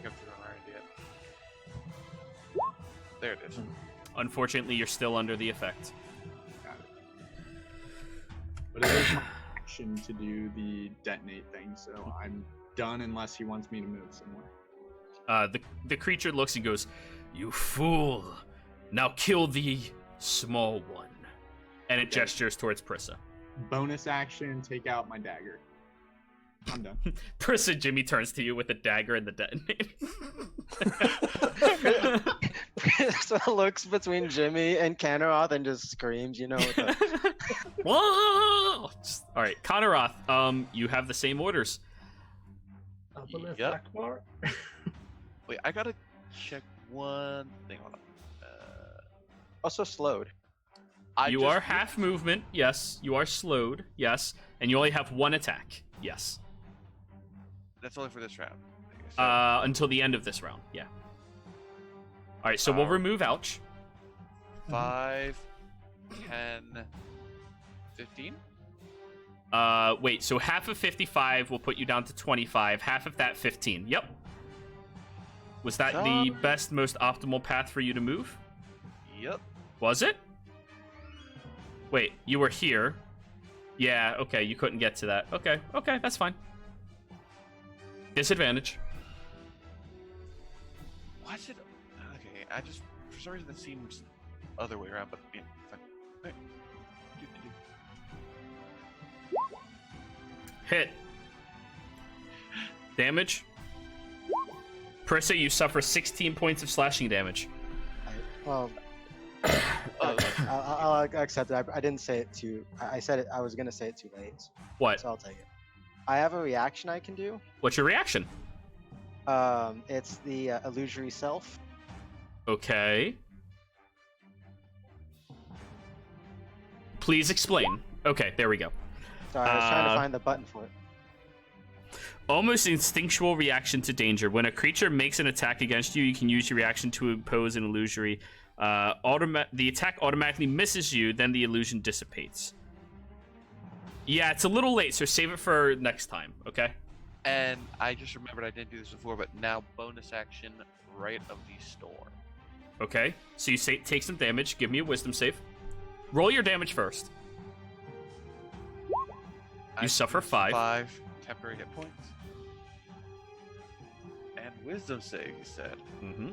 hasn't come through on our end yet. There it is. Unfortunately, you're still under the effect. Got it. But it is my action to do the detonate thing, so I'm done unless he wants me to move somewhere. The creature looks and goes, "You fool! Now kill the small one." And it gestures towards Prissa. Bonus action, take out my dagger. I'm done. Prissa, Jimmy turns to you with a dagger and the detonator. So looks between Jimmy and Canaroth and just screams, Whoa! All right, Conaroth, you have the same orders. Upper left Yep. back bar. Wait, I gotta check one thing. Hold on. Also slowed. You are half movement, yes. You are slowed, yes. And you only have one attack, yes. That's only for this round. So, Until the end of this round, yeah. All right, so we'll remove Ouch. 5, 10, 15? Wait, so half of 55 will put you down to 25. Half of that, 15. Yep. Was that the best, most optimal path for you to move? Yep. Was it? Wait, you were here. Yeah, okay, you couldn't get to that. Okay, that's fine. Disadvantage. Why is it? Okay, I just for some reason it seems other way around, but yeah, fine. Right. Hit. Damage. Prissa, you suffer 16 points of slashing damage. Well, I'll accept it. I didn't say it too. I said it. I was gonna say it too late. What? So I'll take it. I have a reaction I can do. What's your reaction? It's the illusory self. Okay. Please explain. Okay, there we go. Sorry, I was trying to find the button for it. Almost instinctual reaction to danger. When a creature makes an attack against you, you can use your reaction to impose an illusory. The attack automatically misses you, then the illusion dissipates. Yeah, it's a little late, so save it for next time, okay? And I just remembered I didn't do this before, but now bonus action, right of the storm. Okay, so you take some damage. Give me a wisdom save. Roll your damage first. You suffer 5. 5 temporary hit points. And wisdom save, you said. Mm-hmm.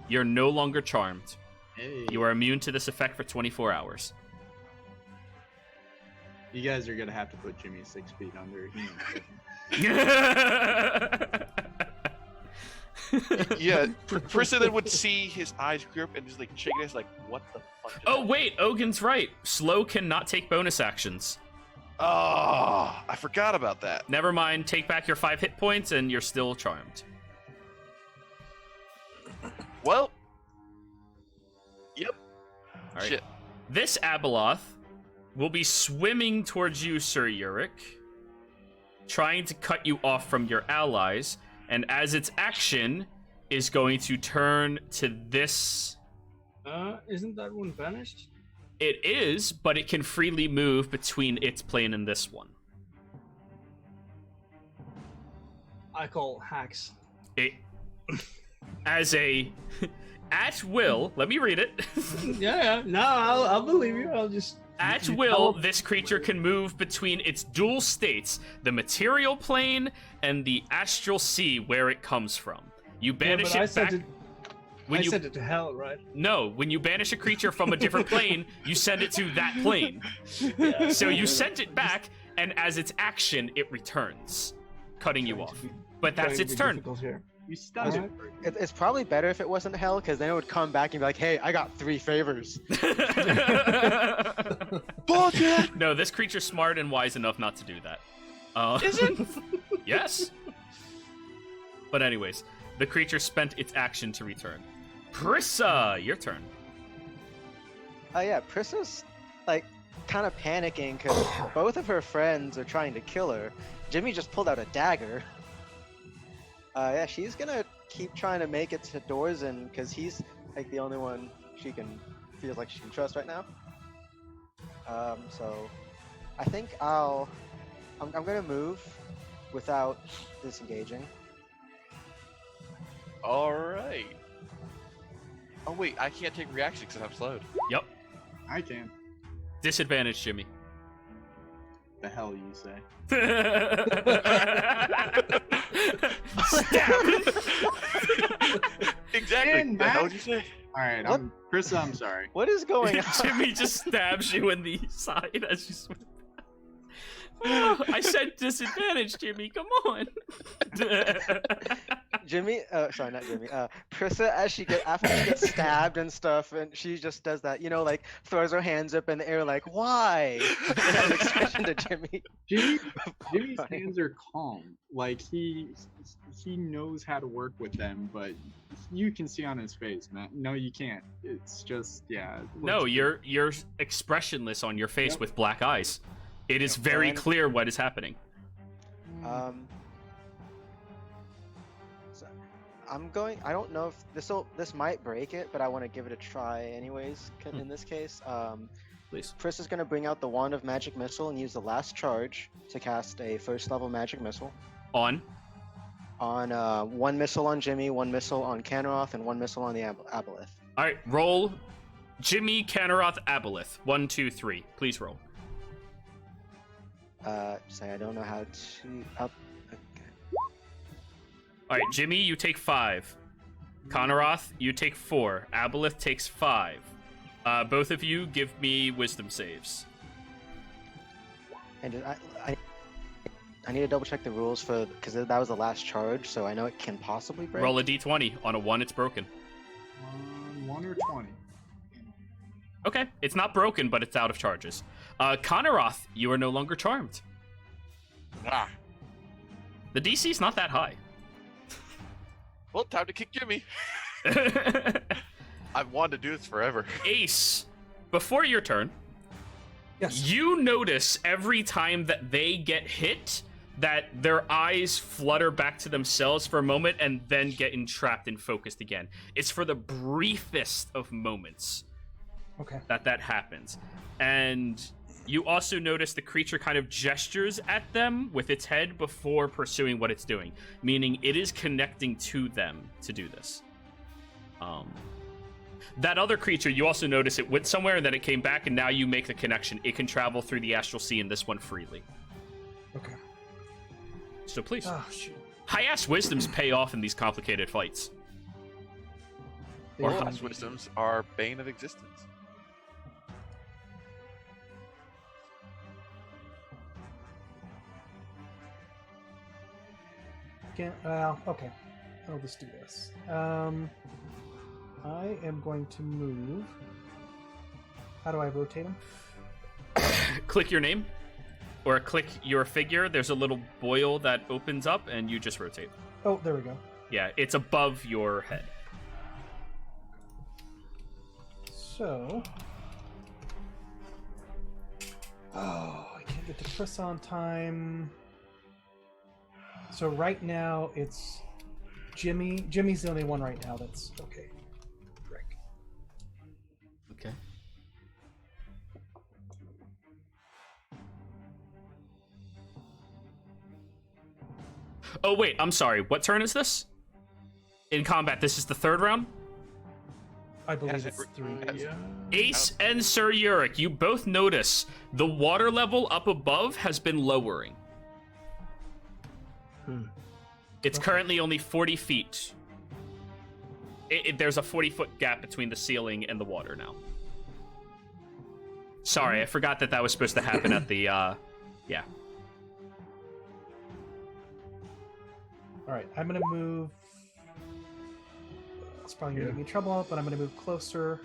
You're no longer charmed. Hey, You are immune to this effect for 24 hours. you guys are gonna have to put Jimmy 6 feet under. Yeah, Prissa then would see his eyes grip and just like shaking his like, what the fuck? just Oh, happened? wait, Ogin's right. Slow cannot take bonus actions. Oh, I forgot about that. Never mind, take back your 5 hit points and you're still charmed. Well, yep. All right. Shit. This Abeloth will be swimming towards you, Sir Uric, trying to cut you off from your allies, and as its action is going to turn to this. Isn't that one vanished? It is, but it can freely move between its plane and this one. I call hacks. It, as a at will, let me read it. Yeah. No, I'll believe you. I'll just. At you will, tell- this creature can move between its dual states, the material plane and the astral sea where it comes from. You Yeah, banish but I it said back. it. When I you said it to hell, right? No, when you banish a creature from a different plane, you send it to that plane. Yeah. So you sent it back, and as its action, it returns, cutting you off. But that's its turn. You stunned Uh-huh. it. It's probably better if it wasn't hell, because then it would come back and be like, "Hey, I got 3 favors." Bullshit! No, this creature's smart and wise enough not to do that. Is it? Yes. But anyways, the creature spent its action to return. Prissa, your turn. Oh yeah, Prissa's like kind of panicking because both of her friends are trying to kill her. Jimmy just pulled out a dagger. Yeah, she's gonna keep trying to make it to Dorzen because he's like the only one she feels like she can trust right now. So I think I'm gonna move without disengaging. All right. Oh wait, I can't take reaction because I'm slowed. Yep. I can. Disadvantage, Jimmy. The hell you say? Stab. Exactly. Man, The hell Matt. did you say? All right, What? Krista, I'm sorry. What is going on? Jimmy just stabs you in the side as you swim. Oh, I said disadvantage, Jimmy. Come on. Jimmy, sorry, not Jimmy. Prissa, as after she gets stabbed and stuff, and she just does that, you know, like throws her hands up in the air, like why? And has an expression to Jimmy. Jimmy's hands are calm. Like he knows how to work with them, but you can see on his face, man. No, you can't. It's just No, you're expressionless on your face Yep. with black eyes. It is very And- clear what is happening. So I'm going. I don't know if this might break it, but I want to give it a try anyways. In this case, Please. Chris is going to bring out the Wand of Magic Missile and use the last charge to cast a first level Magic Missile On. on one missile on Jimmy, one missile on Canaroth, and one missile on the Aboleth. All right, roll. Jimmy, Canaroth, Aboleth. 1, 2, 3. Please roll. Say I don't know how to. Okay. All right, Jimmy, you take 5. Canaroth, you take 4. Aboleth takes 5. Both of you give me wisdom saves. And I need to double check the rules because that was the last charge, so I know it can possibly break. Roll a d20. On a 1, it's broken. 1 or 20. Okay, it's not broken, but it's out of charges. Canaroth, you are no longer charmed. Ah. The DC is not that high. Well, time to kick Jimmy. I've wanted to do this forever. Ace, before your turn, Yes. you notice every time that they get hit that their eyes flutter back to themselves for a moment and then get entrapped and focused again. It's for the briefest of moments Okay. that happens. And you also notice the creature kind of gestures at them with its head before pursuing what it's doing, meaning it is connecting to them to do this. That other creature, you also notice it went somewhere and then it came back, and now you make the connection. It can travel through the astral sea in this one freely. Okay. So please. Oh shoot. High-ass wisdoms pay off in these complicated fights. Or Yeah. last wisdoms are bane of existence. Okay. I'll just do this. I am going to move. How do I rotate him? Click your name, or click your figure. There's a little boil that opens up, and you just rotate. Oh, there we go. Yeah, it's above your head. So. Oh, I can't get to Chris on time. So right now it's Jimmy. Jimmy's the only one right now that's okay. Rick. Okay. Oh, wait, I'm sorry. What turn is this? In combat, this is the third round? I believe Yes, it's it- 3. yes. Ace and Sir Yurik, you both notice the water level up above has been lowering. It's currently only 40 feet. There's a 40-foot gap between the ceiling and the water now. Sorry, I forgot that was supposed to happen at the, yeah. Alright, I'm gonna move. It's probably gonna get me in trouble, but I'm gonna move closer.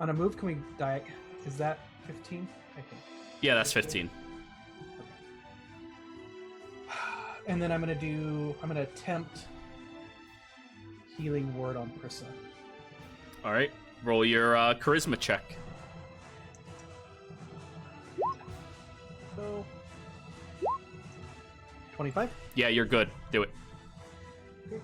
On a move, can we die? Is that 15? I think. Yeah, that's 15. And then I'm gonna attempt healing word on Prissa. All right, roll your charisma check. So 25. Yeah, you're good. Do it. Okay.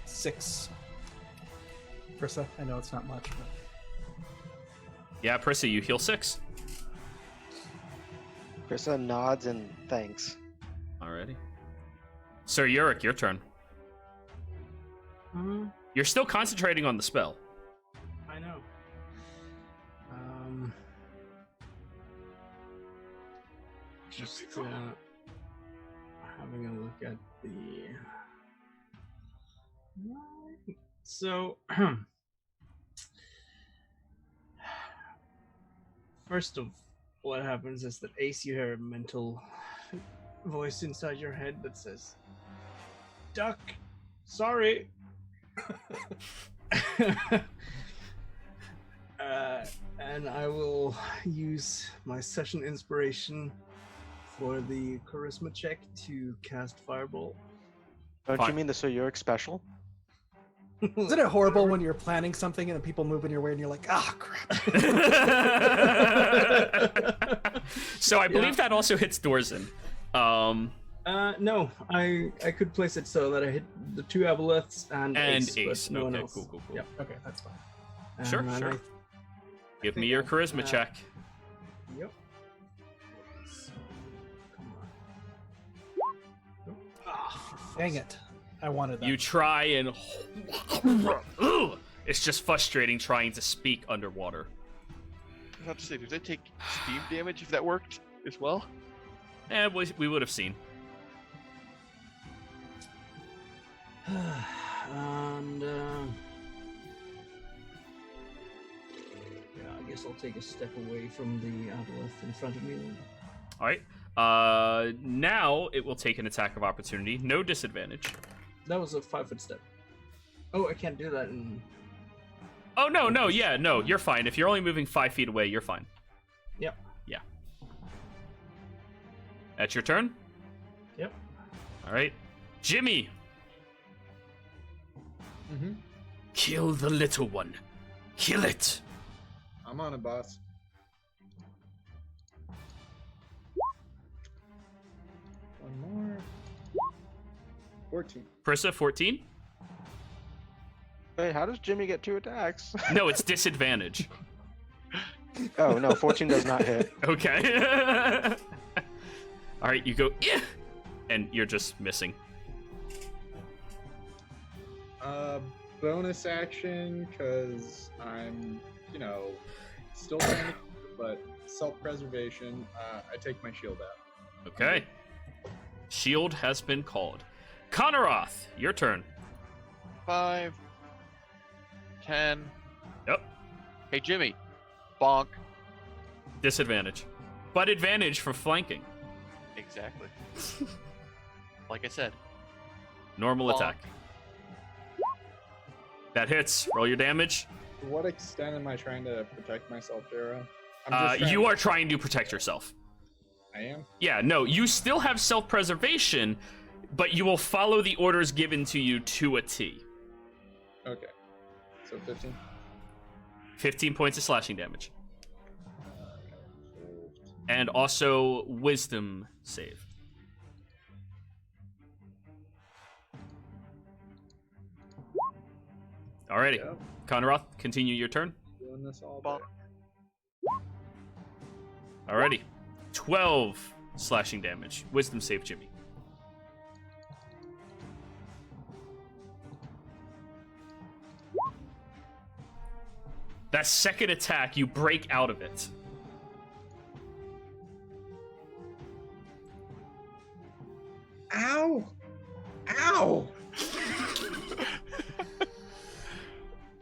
Six. Prissa. I know it's not much, but Yeah, Prissa, you heal 6. Prissa nods and thanks. Alrighty. Sir Yurik, your turn. You're still concentrating on the spell. I know. Just having a look at the. So, first of what happens is that Ace, you hear a mental voice inside your head that says, "Duck, sorry." And I will use my session inspiration for the charisma check to cast Fireball. Don't Fine. you mean the Sir Yurik special? isn't it horrible when you're planning something and then people move in your way and you're like, ah, crap. So I believe that also hits Dorzen. No, I could place it so that I hit the 2 aboleths and Ace. Ace. But no one Okay, else. cool. Yep. Okay, that's fine. Sure, And sure. I Give me think your I'll- charisma check. Yep. Come on. Dang it. I wanted that. You try and it's just frustrating trying to speak underwater. I was about to say, did they take steam damage if that worked as well? We would have seen. And yeah, I guess I'll take a step away from the aboleth in front of me then. All right. Now it will take an attack of opportunity. No disadvantage. That was a 5-foot step. Oh, I can't do that in. Oh no, you're fine. If you're only moving 5 feet away, you're fine. Yep. Yeah. That's your turn? Yep. All right. Jimmy, Mm-hmm. kill the little one. Kill it. I'm on it, boss. One more. 14. Prissa, 14? Wait, how does Jimmy get 2 attacks? No, it's disadvantage. Oh, no, 14 does not hit. Okay. All right, you go, "Eh," and you're just missing. Bonus action, because I'm, still trying to, but self-preservation, I take my shield out. Okay. Shield has been called. Conoroth, your turn. 5, 10. Yep. Hey, Jimmy. Bonk. Disadvantage. But advantage for flanking. Exactly. Like I said. Normal Bonk. attack. That hits. Roll your damage. To what extent am I trying to protect myself, Jero? I'm just You are trying to protect yourself. I am? Yeah, no, you still have self-preservation, but you will follow the orders given to you to a T. Okay. So 15? 15 points of slashing damage. And also wisdom save. Alrighty. Yep. Conroth, continue your turn. Doing this all Bonk. day. Alrighty. 12 slashing damage. Wisdom save, Jimmy. That second attack, you break out of it. Ow! Ow!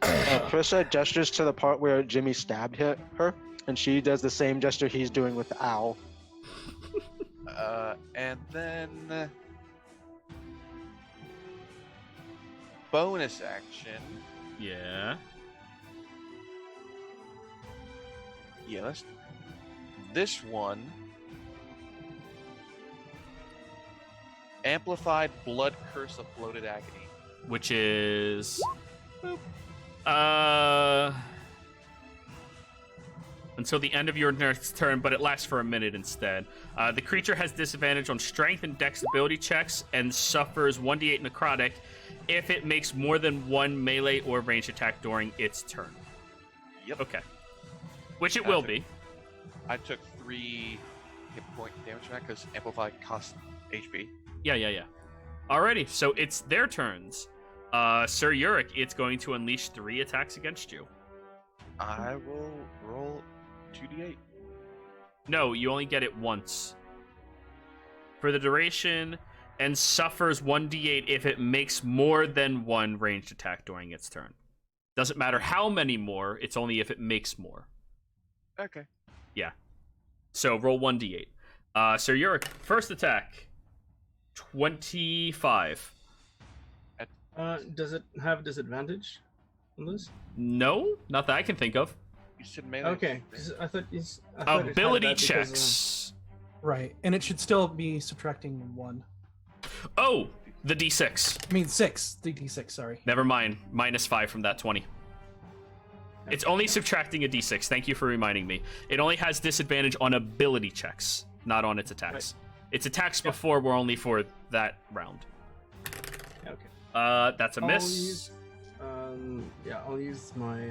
Trissa gestures to the part where Jimmy stabbed her, and she does the same gesture he's doing with the owl. And then bonus action. Yeah. Yeah, this one. Amplified blood curse of bloated agony. Which is... until the end of your next turn, but it lasts for a minute instead. The creature has disadvantage on strength and dex ability checks and suffers 1d8 necrotic if it makes more than one melee or ranged attack during its turn. Yep. Okay. Which it will be. I took 3 hit point damage from that because Amplify costs HP. Yeah. Alrighty, so it's their turns. Sir Yurik, it's going to unleash 3 attacks against you. I will roll 2d8. No, you only get it once. For the duration, and suffers 1d8 if it makes more than one ranged attack during its turn. Doesn't matter how many more, it's only if it makes more. Okay. Yeah. So roll 1d8. Sir Yurik, first attack. 25. Does it have disadvantage on this? No, not that I can think of. You said melee. Okay, 'cause I thought it had Ability that because, checks. Right, and it should still be subtracting 1. Oh, the d6. I mean 6. The d6. Sorry. Never mind. -5 from that 20. It's only subtracting a d6. Thank you for reminding me. It only has disadvantage on ability checks, not on its attacks. Its attacks before were only for that round. Okay. That's a miss. I'll use my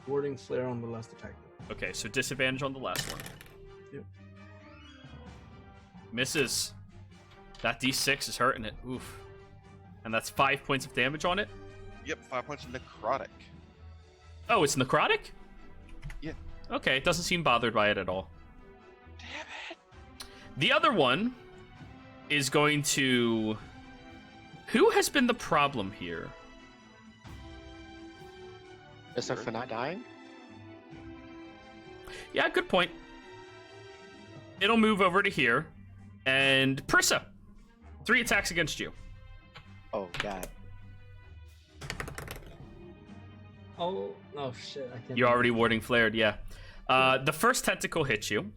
warding flare on the last attack. Okay, so disadvantage on the last one. Yep. Misses. That d6 is hurting it. Oof. And that's 5 points of damage on it. Yep, 5 points of necrotic. Oh, it's necrotic? Yeah. Okay, it doesn't seem bothered by it at all. Damn it. The other one is going to... Who has been the problem here? Is for not dying? Yeah, good point. It'll move over to here. And Prissa, 3 attacks against you. Oh god. Oh shit! I can't. You're already warding flared, yeah. The first tentacle hits you.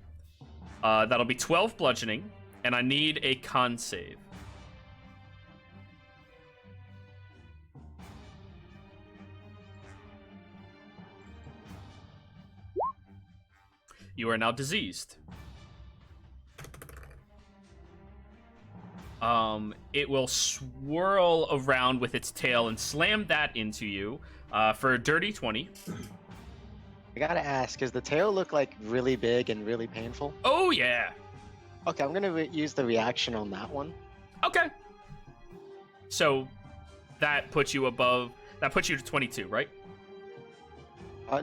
That'll be 12 bludgeoning, and I need a con save. You are now diseased. It will swirl around with its tail and slam that into you for a dirty 20. I gotta ask, does the tail look like really big and really painful? Oh, yeah. Okay, I'm gonna use the reaction on that one. Okay. So that puts you above... That puts you to 22, right?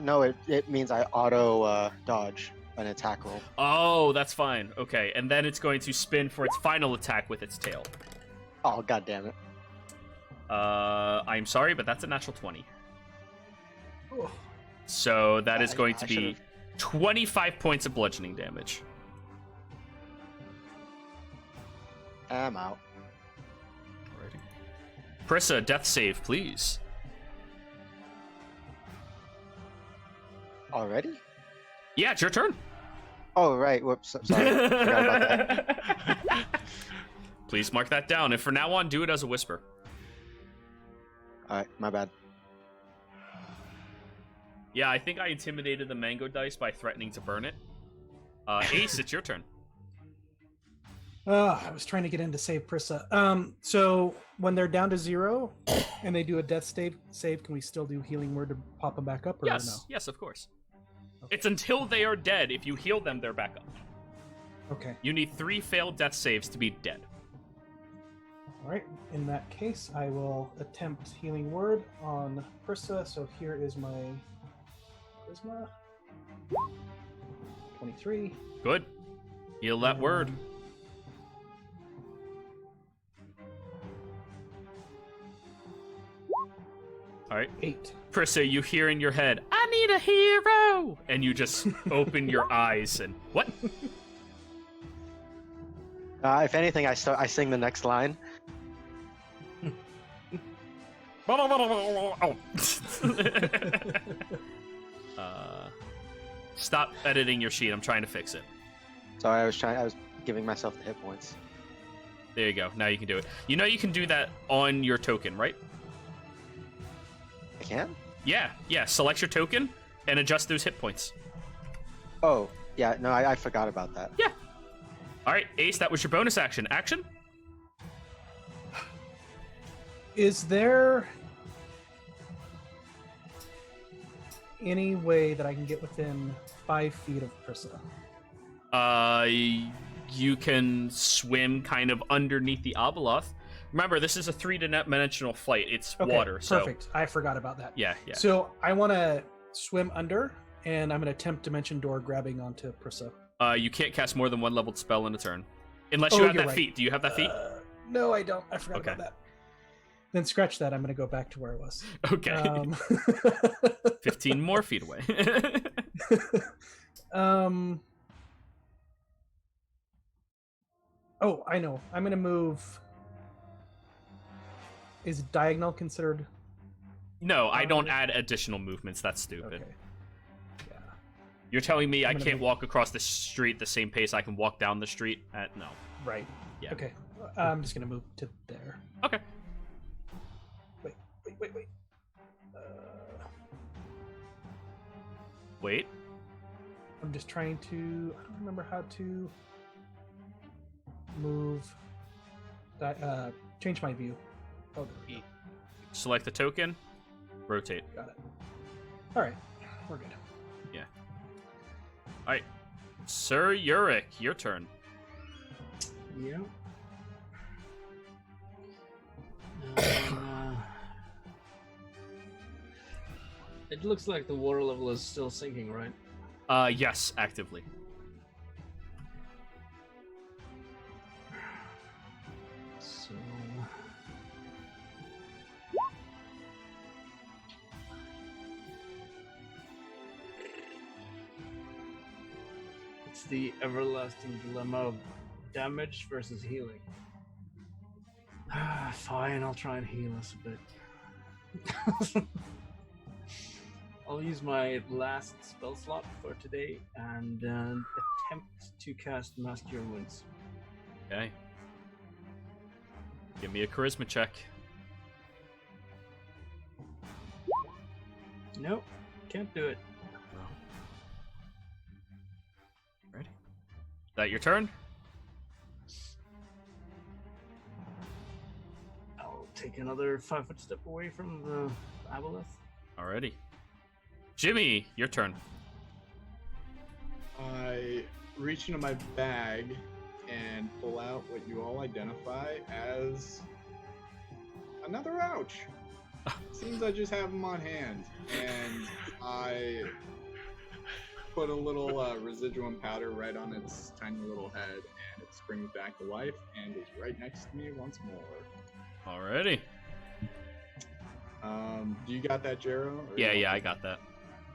No, it means I auto dodge an attack roll. Oh, that's fine. Okay, and then it's going to spin for its final attack with its tail. Oh god damn it. I'm sorry, but that's a natural 20. Oh. So that is going to I be should've- 25 points of bludgeoning damage. I'm out. Alrighty. Prissa, death save, please. Already? Yeah, it's your turn. Oh right, whoops. Sorry. Forgot about that. Please mark that down, and from now on, do it as a whisper. Alright, my bad. Yeah, I think I intimidated the mango dice by threatening to burn it. Ace, it's your turn. I was trying to get in to save Prissa. So when they're down to 0 and they do a death save, can we still do healing word to pop them back up, or Yes, no? yes, of course. It's until they are dead. If you heal them, they're back up. Okay. You need 3 failed death saves to be dead. All right. In that case, I will attempt healing word on Prissa. So here is my charisma. 23. Good. Heal that word. All right. 8. Prissa, you hear in your head, I need a hero! And you just open your eyes and, what? If anything, I sing the next line. Oh. Stop editing your sheet. I'm trying to fix it. Sorry, I was giving myself the hit points. There you go. Now you can do it. You know you can do that on your token, right? I can? Yeah. Select your token and adjust those hit points. Oh, yeah, no, I forgot about that. Yeah. All right, Ace, that was your bonus action. Action? Is there any way that I can get within 5 feet of Prissa? You can swim kind of underneath the Abeloth. Remember, this is a 3-dimensional flight. It's Okay, water, so perfect. I forgot about that. yeah. So I want to swim under, and I'm going to attempt Dimension Door grabbing onto Prissa. You can't cast more than 1 leveled spell in a turn, unless you Oh, have you're that right. feat. Do you have that feat? No, I don't. I forgot Okay. about that. Then scratch that. I'm going to go back to where I was. Okay. 15 more feet away. Oh, I know. I'm going to move. Is diagonal considered? No, I don't add additional movements. That's stupid. Okay. Yeah. You're telling me I gonna can't move- walk across the street the same pace I can walk down the street? No. Right. Yeah. Okay. I'm just going to move to there. Okay. Wait. Wait. I'm just trying to. I don't remember how to move. Change my view. Oh, there we go. Select the token. Rotate. Got it. All right, we're good. All right. Sir Yurik, your turn. Yeah. It looks like the water level is still sinking, right? Yes, actively. So. It's the everlasting dilemma of damage versus healing. Fine, I'll try and heal us a bit. I'll use my last spell slot for today and attempt to cast Mass Cure Wounds. Okay. Give me a charisma check. Nope, can't do it. Ready? Is that your turn? I'll take another 5-foot step away from the Aboleth. Alrighty. Jimmy, your turn. I reach into my bag and pull out what you all identify as another ouch. Seems I just have them on hand, and I put a little residuum powder right on its tiny little head, and it springs back to life and is right next to me once more. Alrighty. Do you got that, Jero? Or Yeah, I got that.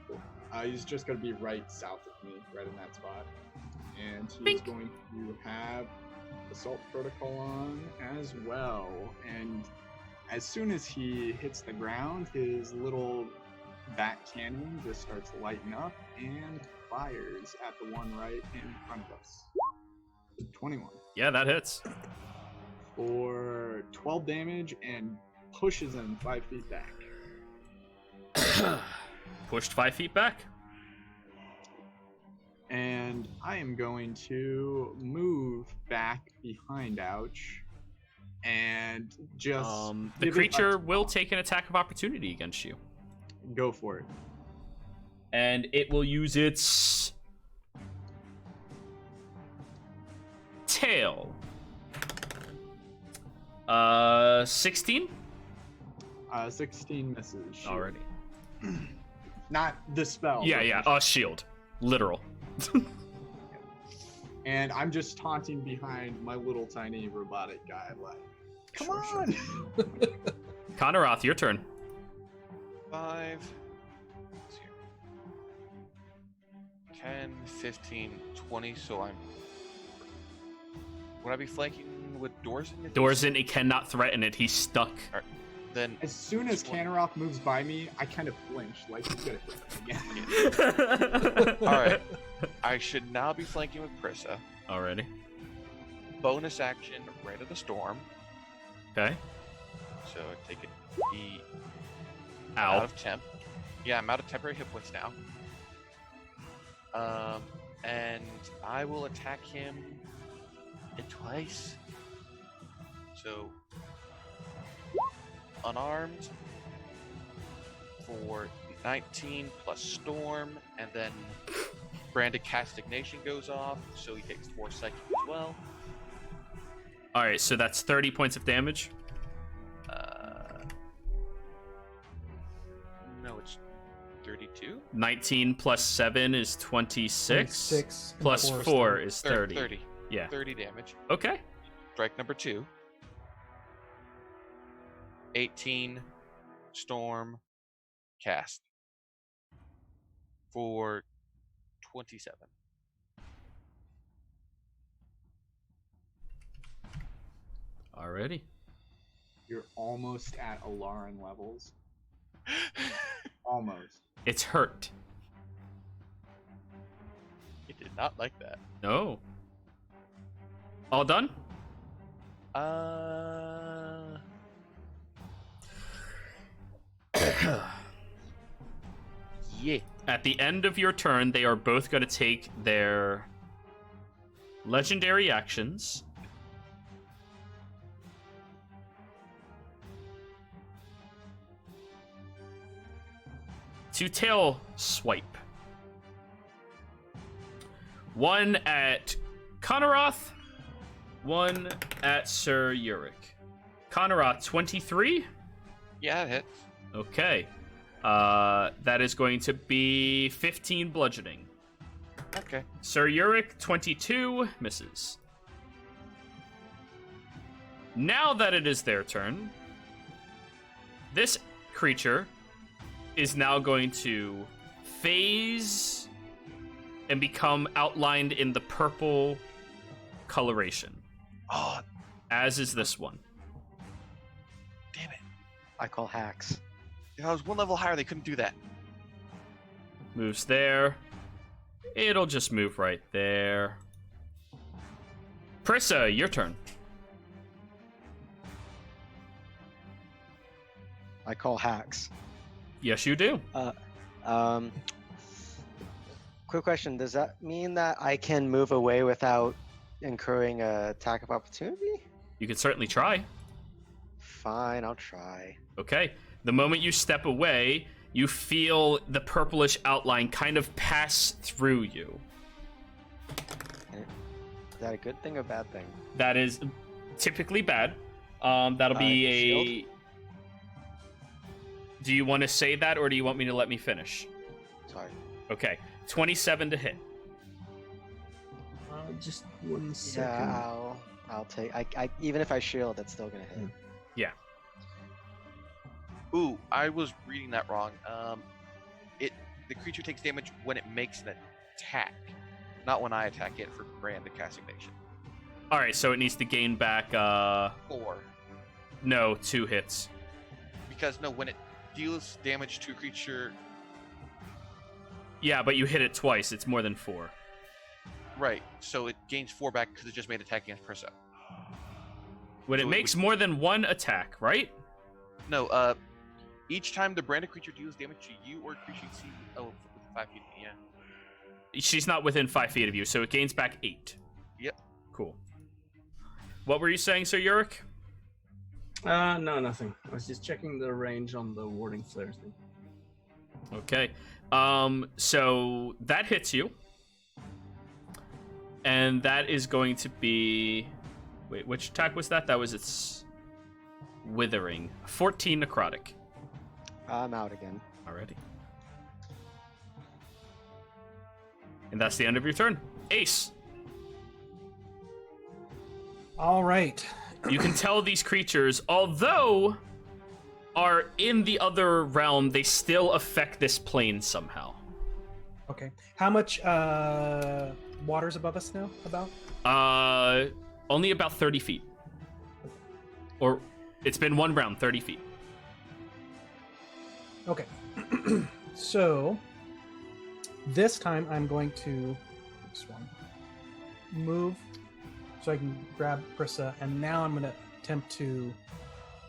Cool. He's just going to be right south of me, right in that spot. And he's Bink. going to have Assault Protocol on as well. And as soon as he hits the ground, his little bat cannon just starts lighting up and fires at the one right in front of us. 21. Yeah, that hits. For 12 damage and pushes him 5 feet back. Pushed 5 feet back. And I am going to move back behind Ouch and just The give it a creature will taunt. take an attack of opportunity against you. Go for it. And it will use its tail. 16? 16 misses. Shield. Already. Not the spell. Yeah, but the shield. Literal. And I'm just taunting behind my little tiny robotic guy, like, come Sure. on! Conoroth, your turn. 5, let's see here. 10, 15, 20, so I'm... Would I be flanking with Dorzen? Dorzen, it cannot threaten it. He's stuck. Then... As soon as Canaroth moves by me, I kind of flinch, like he's gonna hit him again. Alright. I should now be flanking with Prissa. Already. Bonus action, Ray of the Storm. Okay. So take it E Ow. out of temp. Yeah, I'm out of temporary hit points now. And I will attack him twice. So unarmed for 19 plus storm, and then branded castigation goes off, so he takes 4 psychic as well. All right, so that's 30 points of damage. No, it's 32. 19 plus 7 is 26. 26 and Plus four is 4 30. is 30. 30. Yeah. 30 damage. Okay. Strike number 2. 18 storm cast for 27. Alrighty. You're almost at Alarin levels. Almost. It's hurt. He did not like that. No. All done? Yeah. At the end of your turn, they are both going to take their legendary actions. To tail swipe. One at Conaroth, one at Sir Uric. Conaroth, 23. Yeah, it hits. Okay. That is going to be 15 bludgeoning. Okay. Sir Uric, 22, misses. Now that it is their turn, this creature is now going to phase and become outlined in the purple coloration, Oh, as is this one. damn it. I call hacks. If I was one level higher, they couldn't do that. Moves there. It'll just move right there. Prissa, your turn. I call hacks. Yes, you do. Quick question: does that mean that I can move away without incurring a attack of opportunity? You can certainly try. Fine, I'll try. Okay. The moment you step away, you feel the purplish outline kind of pass through you. Is that a good thing or bad thing? That is typically bad. That'll be a... Shield? Do you want to say that, or do you want me to let me finish? Sorry. Okay. 27 to hit. Just 1 second. Yeah, I'll take. I even if I shield, that's still gonna hit. Yeah. Ooh, I was reading that wrong. The creature takes damage when it makes an attack, not when I attack it for branded castigation. All right, so it needs to gain back, 4. no, 2 hits. Because, no, when it deals damage to a creature... Yeah, but you hit it twice. It's more than 4. Right, so it gains 4 back because it just made an attack against Prissa. When So it it makes would- more than 1 attack, right? No, each time the branded creature deals damage to you or a creature you see... Oh, within 5 feet, yeah. She's not within 5 feet of you, so it gains back 8. Yep. Cool. What were you saying, Sir Uric? No, nothing. I was just checking the range on the warding flare thing. Okay. So that hits you. And that is going to be... Wait, which attack was that? That was its withering. 14 necrotic. I'm out again. Already. And that's the end of your turn. Ace. All right. You can tell these creatures, although are in the other realm, they still affect this plane somehow. Okay. How much water's above us now? About? Only about 30 feet. Or it's been one round, 30 feet. Okay. So this time I'm going to this one move so I can grab Prissa, and now I'm going to attempt to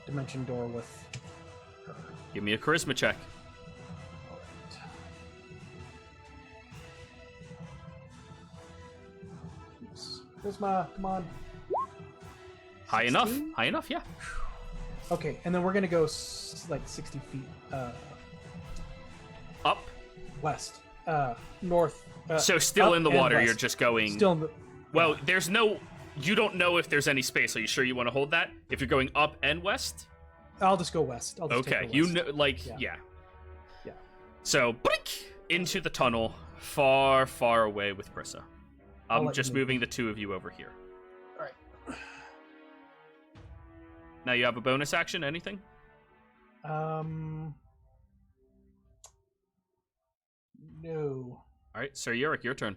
dimension door with her. Give me a charisma check. All right. Charisma, come on. High enough. 16? High enough, yeah. Okay, and then we're gonna go like 60 feet Up. west, north. So still up in the and water, west. you're just going. Still in the. Well, there's no. You don't know if there's any space. Are you sure you want to hold that? If you're going up and west. I'll just go west. I'll just Okay, take the you west. know, like Yeah. yeah. Yeah. So blink into the tunnel, far, far away with Brissa. I'll I'm let just you move. moving the two of you over here. All right. Now you have a bonus action. Anything? No. All right, Sir Yurik, your turn.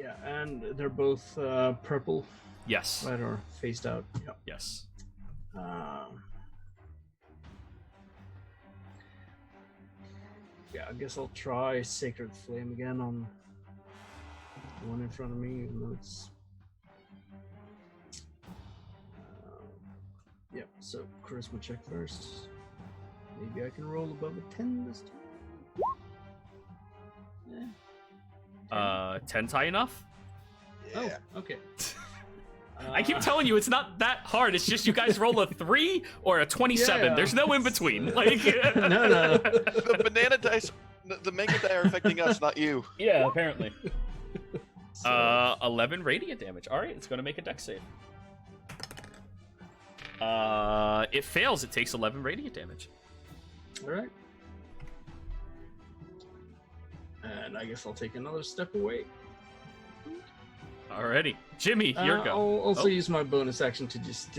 Yeah, and they're both purple, Yes. right, or faced out. Yep. Yes. Yeah, I guess I'll try Sacred Flame again on the one in front of me, even though it's. Yep, so charisma check first. Maybe I can roll above a 10 this time. Yeah. 10's high enough? Oh, okay. I keep telling you, it's not that hard. It's just you guys roll a 3 or a 27. Yeah. There's no in between. Like, No. The banana dice, the manga die are affecting us, not you. Yeah, apparently. 11 radiant damage. All right, it's going to make a dex save. It fails. It takes 11 radiant damage. All right. And I guess I'll take another step away. Alrighty, Jimmy, your go. I'll also Oh. use my bonus action to just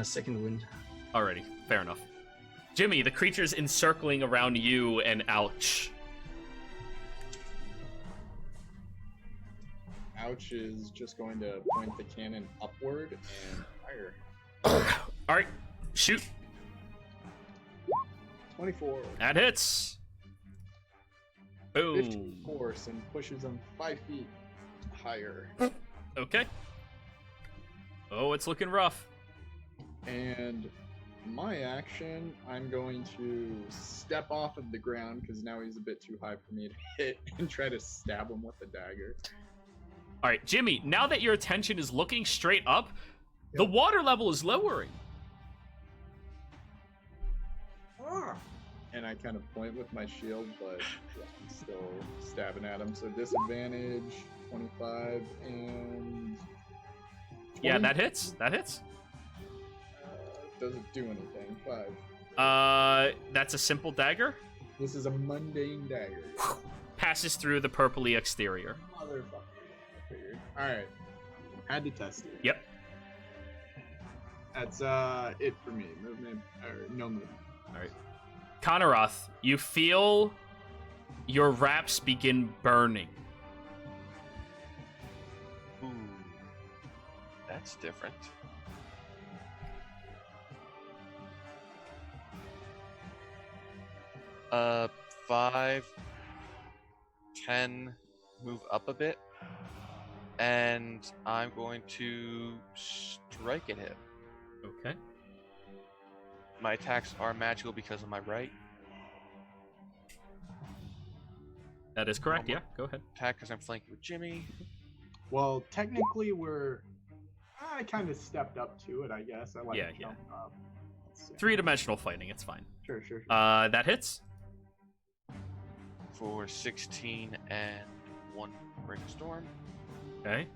second wind. Alrighty, fair enough. Jimmy, the creature's encircling around you and Ouch. Ouch is just going to point the cannon upward and fire. Alright, shoot. 24. That hits. Boom. 15 force and pushes him 5 feet higher. Okay. Oh, it's looking rough. And my action, I'm going to step off of the ground because now he's a bit too high for me to hit and try to stab him with a dagger. Alright, Jimmy, now that your attention is looking straight up, the water level is lowering. And I kind of point with my shield, but yeah, I'm still stabbing at him. So disadvantage, 25, and 20. Yeah, that hits. That hits. Doesn't do anything. 5. That's a simple dagger. This is a mundane dagger. Passes through the purpley exterior. Motherfucker. I figured. Alright. Had to test it. Yep. That's it for me. Movement, or no movement. Alright. Conaroth, you feel your wraps begin burning. Ooh, that's different. Uh, 5, 10, move up a bit, and I'm going to strike at him. Okay. My attacks are magical because of my right. That is correct, yeah. Go ahead. Attack because I'm flanking with Jimmy. Well, technically, I kind of stepped up to it, I guess. I like Yeah, to jump up. Let's see. 3-dimensional fighting, it's fine. Sure. That hits. For 16 and 1 Break of Storm. Okay.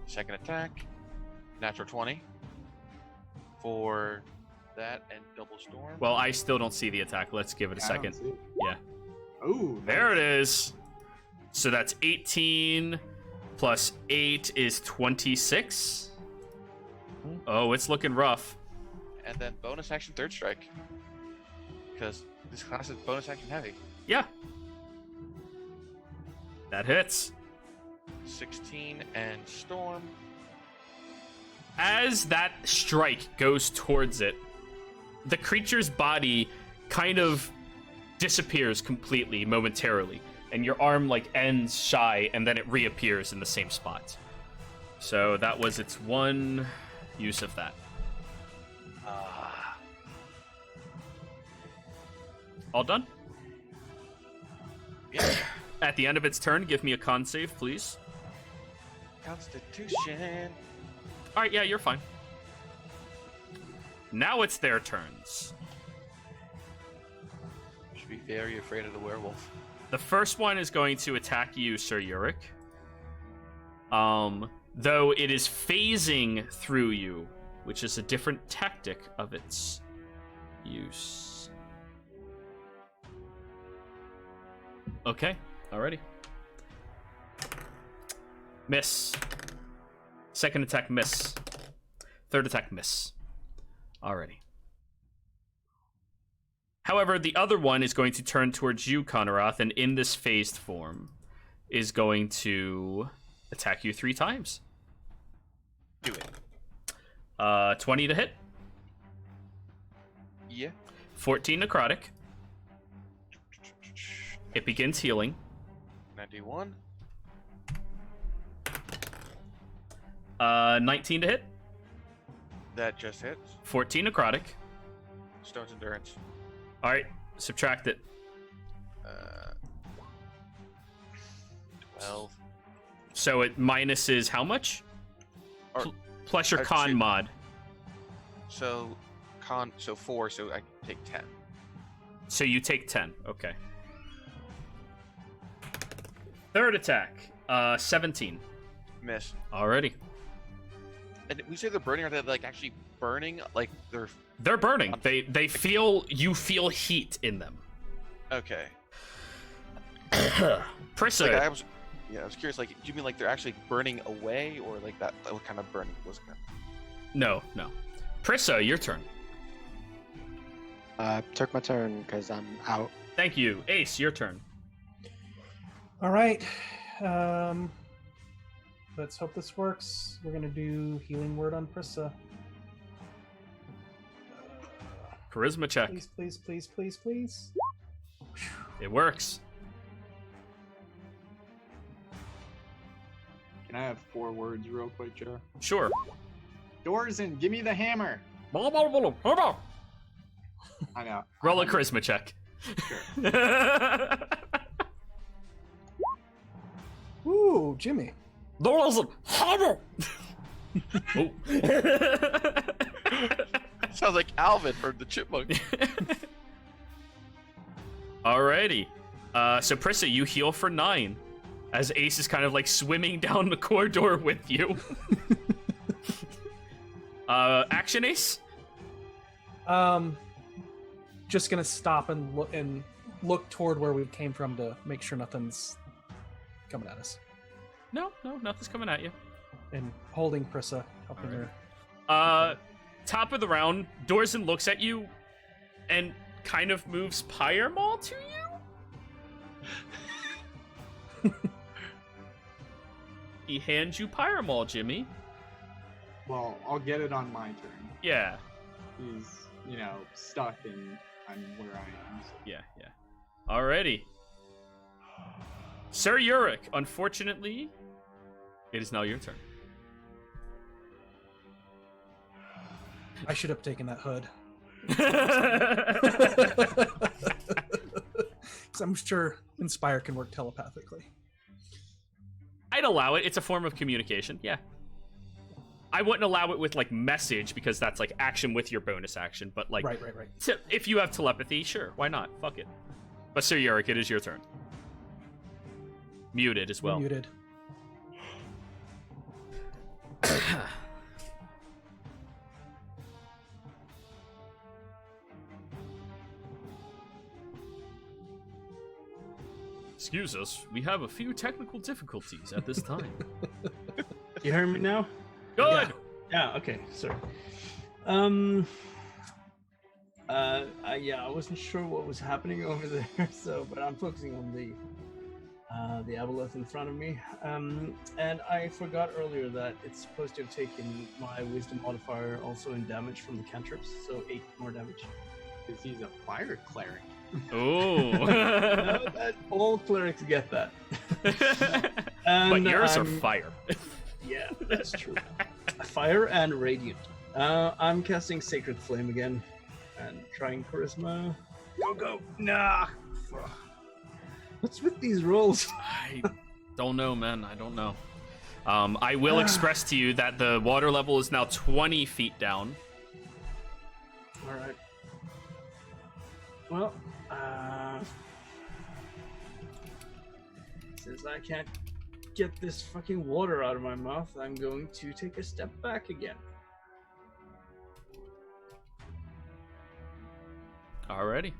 Second attack, natural 20 for that and double storm. Well, I still don't see the attack. Let's give it a I don't second. see it. Yeah. Ooh, There it is. So that's 18 plus 8 is 26. Oh, it's looking rough. And then bonus action third strike. Because this class is bonus action heavy. Yeah. That hits. 16 and storm. As that strike goes towards it, the creature's body kind of disappears completely momentarily, and your arm like ends shy and then it reappears in the same spot. So that was its one use of that. All done? Yeah. at the end of its turn, give me a con save, please. Constitution. All right, yeah, you're fine. Now it's their turns. Should be very afraid of the werewolf. The first one is going to attack you, Sir Yurik. Though it is phasing through you, which is a different tactic of its use. Okay, alrighty. Miss. Second attack, miss. Third attack, miss. Alrighty. However, the other one is going to turn towards you, Konorath, and in this phased form is going to attack you 3 times. Do it. 20 to hit. Yeah. 14 necrotic. It begins healing. 91. 19 to hit. That just hits. 14 necrotic. Stone's endurance. All right, subtract it. 12. So it minuses how much? Or, Plus your con shoot. mod. So 4, so I take 10. So you take 10. Okay. Third attack. 17. Miss. Alrighty. And we say they're burning, are they like actually burning? Like They're burning. They feel, you feel heat in them. okay. Prissa. Like, I was curious, like, do you mean like they're actually burning away, or like that what kind of burning was that? No. Prissa, your turn. Took my turn because I'm out. Thank you. Ace, your turn. All right. Let's hope this works. We're gonna do healing word on Prissa. Charisma check. Please. It works. Can I have 4 words real quick, Joe? Sure. Dorzen, give me the hammer. Roll I know. a charisma check. Sure. Ooh, Jimmy. Oh. Sounds like Alvin from the Chipmunk. Alrighty. So Prissa, you heal for 9. As Ace is kind of like swimming down the corridor with you. Action, Ace? Just gonna stop and look toward where we came from to make sure nothing's coming at us. No, nothing's coming at you. And holding Prissa, helping her. Top of the round, Dorzen looks at you and kind of moves Pyre Maul to you. He hands you Pyre Maul, Jimmy. Well, I'll get it on my turn. Yeah. He's, stuck and I'm where I am. So. Yeah. Alrighty. Sir Yurik, unfortunately, it is now your turn. I should have taken that hood. Because I'm sure Inspire can work telepathically. I'd allow it. It's a form of communication. Yeah. I wouldn't allow it with, like, message, because that's, like, action with your bonus action. But, like, Right. so if you have telepathy, sure. Why not? Fuck it. But, Sir Yurik, it is your turn. Muted as well. Muted. Excuse us, we have a few technical difficulties at this time. You hear me now? Good! Yeah, okay, sorry. I wasn't sure what was happening over there, but I'm focusing on the aboleth in front of me. And I forgot earlier that it's supposed to have taken my wisdom modifier also in damage from the cantrips, so 8 more damage. Because he's a fire cleric. Oh. All clerics get that. But And yours are fire. Yeah, that's true. Fire and radiant. I'm casting Sacred Flame again and trying Charisma. Go! Nah! What's with these rolls? I don't know, man. I don't know. I will express to you that the water level is now 20 feet down. All right. Well, since I can't get this fucking water out of my mouth, I'm going to take a step back again. Alrighty.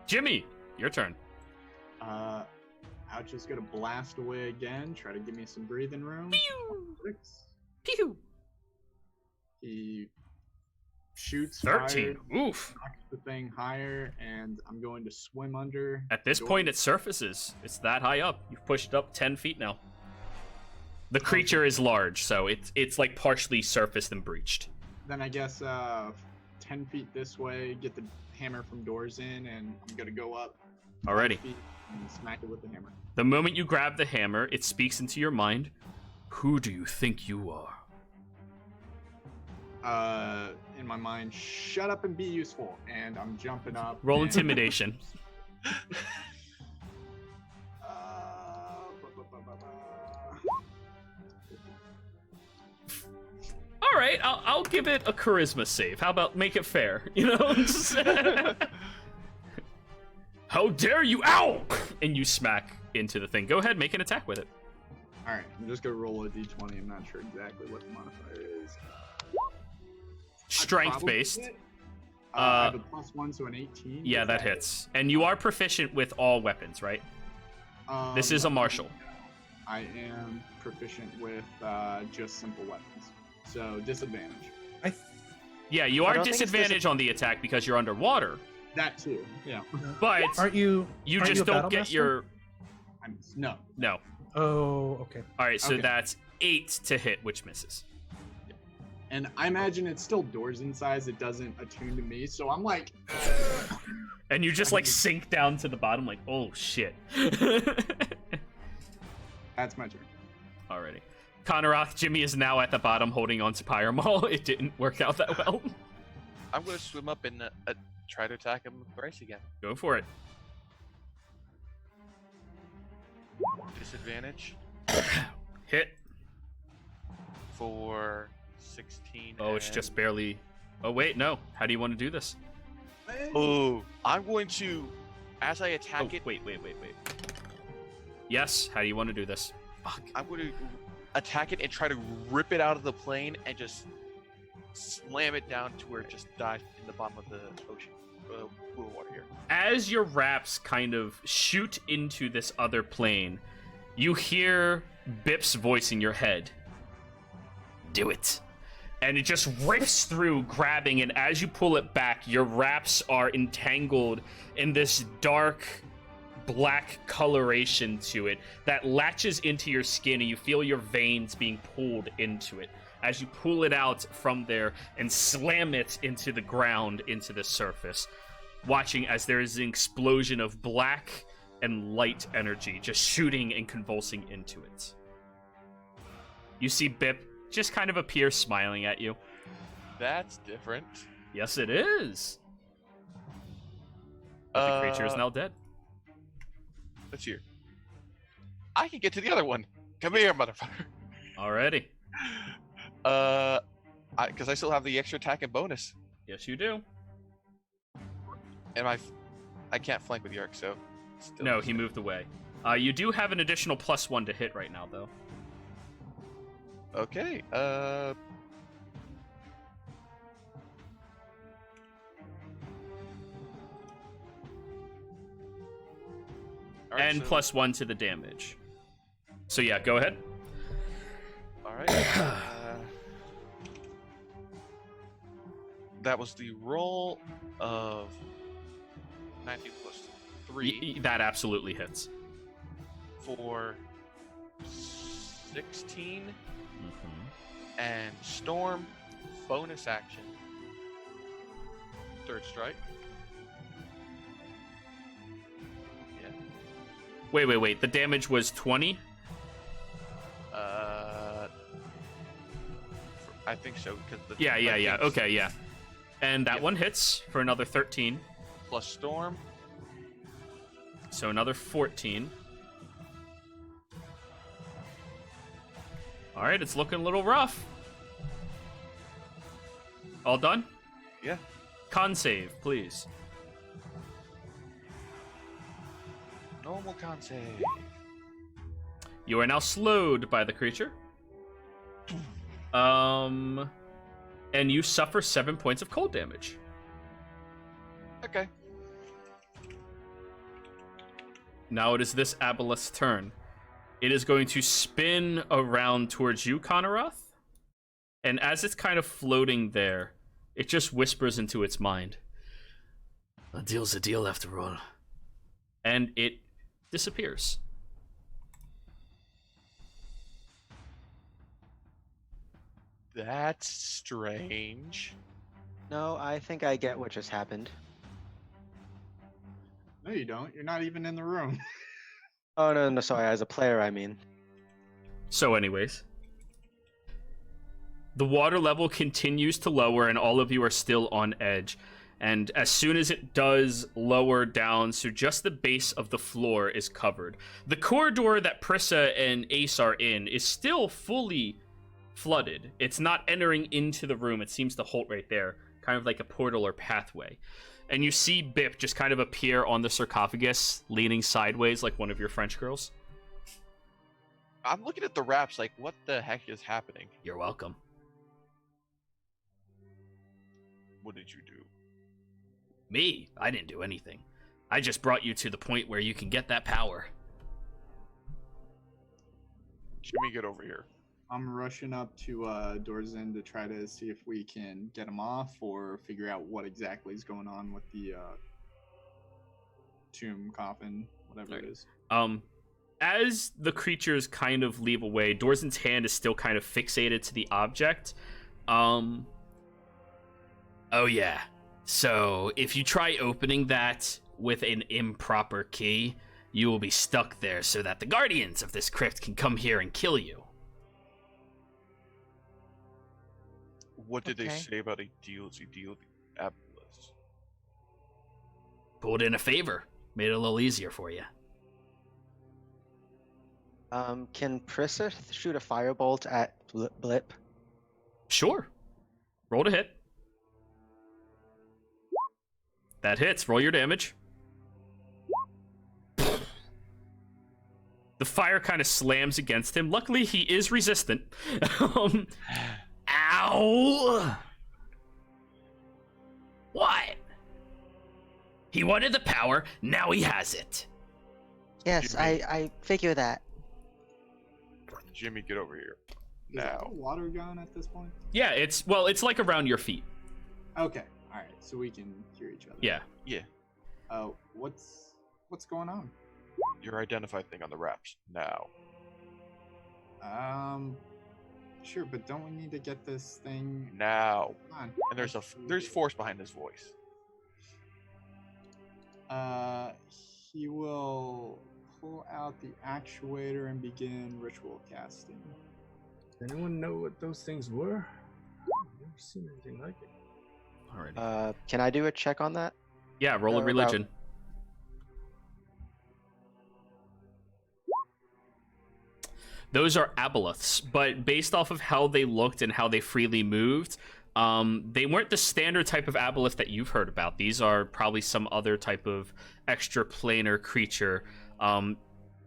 Jimmy, your turn. Ouch is gonna blast away again. Try to give me some breathing room. Six. Pew! He shoots 13. fire, Oof. knocks the thing higher, and I'm going to swim under. At this the point, door. it surfaces. It's that high up. You've pushed it up 10 feet now. The creature is large, so it's like partially surfaced and breached. Then I guess 10 feet this way, get the hammer from doors in, and I'm gonna go up. 5 Alrighty. feet and smack it with the hammer. The moment you grab the hammer, it speaks into your mind. Who do you think you are? In my mind, shut up and be useful, and I'm jumping up. Roll and- intimidation. All right, I'll give it a charisma save. How about make it fair? You know? How dare you! Ow! And you smack into the thing. Go ahead, make an attack with it. All right, I'm just gonna roll a d20. I'm not sure exactly what the modifier is. Strength based. I have a +1, so an 18. Yeah, Is that hits. And you are proficient with all weapons, right? This is a martial. I am proficient with just simple weapons, so disadvantage. Yeah, you I are don't think it's disadvantaged on the attack because you're underwater, That too. Yeah. but Aren't you? you aren't just a don't battle get master? your... No. No. Oh, okay. All right, so Okay. that's 8 to hit, which misses. And I imagine it's still doors in size. It doesn't attune to me, so I'm like, And you just like sink down to the bottom like, oh shit. that's my turn. Alrighty. Conoroth, Jimmy is now at the bottom holding on to Pyramall. It didn't work out that well. I'm gonna swim up and try to attack him thrice again. Go for it. Disadvantage Hit. for 16. Oh, it's and- just barely... Oh, wait, no. How do you want to do this? Oh, I'm going to, as I attack Oh, it, wait. Yes, how do you want to do this? Fuck. I'm going to attack it and try to rip it out of the plane and just slam it down to where it just dies in the bottom of the ocean. Pool of water here. As your wraps kind of shoot into this other plane, you hear Bip's voice in your head. Do it. And it just rips through, grabbing, and as you pull it back, your wraps are entangled in this dark black coloration to it that latches into your skin, and you feel your veins being pulled into it as you pull it out from there and slam it into the ground, into the surface, watching as there is an explosion of black and light energy just shooting and convulsing into it. You see Bip just kind of appear smiling at you. That's different. Yes, it is. But the creature is now dead. Let's hear. I can get to the other one. Come here, motherfucker. Alrighty. Because I still have the extra attack and bonus, Yes, you do. and I can't flank with the arc, so. Still No, he moved away. You do have an additional +1 to hit right now, though. Okay. All right, And so- +1 to the damage. So yeah, go ahead. All right. That was the roll of 19 plus 3 That absolutely hits. for 16, Mm-hmm. and Storm bonus action. Third strike. Yeah. Wait. The damage was 20? I think so because the Yeah. thing's Okay, yeah. And that Yeah. one hits for another 13. plus Storm. So another 14. All right, it's looking a little rough. All done? Yeah. Con save, please. Normal con save. You are now slowed by the creature. And you suffer 7 points of cold damage. Okay. Now it is this aboleth's turn. It is going to spin around towards you, Konaroth. And as it's kind of floating there, it just whispers into its mind. A deal's a deal after all. And it disappears. That's strange. No, I think I get what just happened. No, you don't. You're not even in the room. Oh, no, sorry. As a player, I mean. So anyways, the water level continues to lower and all of you are still on edge. And as soon as it does lower down, so just the base of the floor is covered. The corridor that Prissa and Ace are in is still fully flooded. It's not entering into the room. It seems to halt right there, kind of like a portal or pathway. And you see Bip just kind of appear on the sarcophagus, leaning sideways like one of your French girls. I'm looking at the wraps like, what the heck is happening? You're welcome. What did you do? Me? I didn't do anything. I just brought you to the point where you can get that power. Jimmy, get over here. I'm rushing up to Dorzen to try to see if we can get him off or figure out what exactly is going on with the tomb coffin, whatever it is. As the creatures kind of leave away, Dorzen's hand is still kind of fixated to the object. Oh yeah. So if you try opening that with an improper key, you will be stuck there so that the guardians of this crypt can come here and kill you. What did they Okay. say about a deal with the Aboleth? Pulled in a favor. Made it a little easier for you. Can Prissa shoot a firebolt at Blip? Sure. Roll to hit. That hits. Roll your damage. The fire kind of slams against him. Luckily, he is resistant. Ow! What? He wanted the power, now he has it. Yes, Jimmy. I figure that. Jimmy, get over here. Is that Now. the water gun at this point? Yeah, it's like around your feet. Okay, all right, so we can hear each other. Yeah. Yeah. What's going on? Your identify thing on the wraps. Now. Sure, but don't we need to get this thing? Now. Come on. And there's force behind his voice. He will pull out the actuator and begin ritual casting. Does anyone know what those things were? I've never seen anything like it. Alrighty. Can I do a check on that? Yeah, roll a about- religion. Those are aboleths, but based off of how they looked and how they freely moved, they weren't the standard type of aboleth that you've heard about. These are probably some other type of extraplanar creature.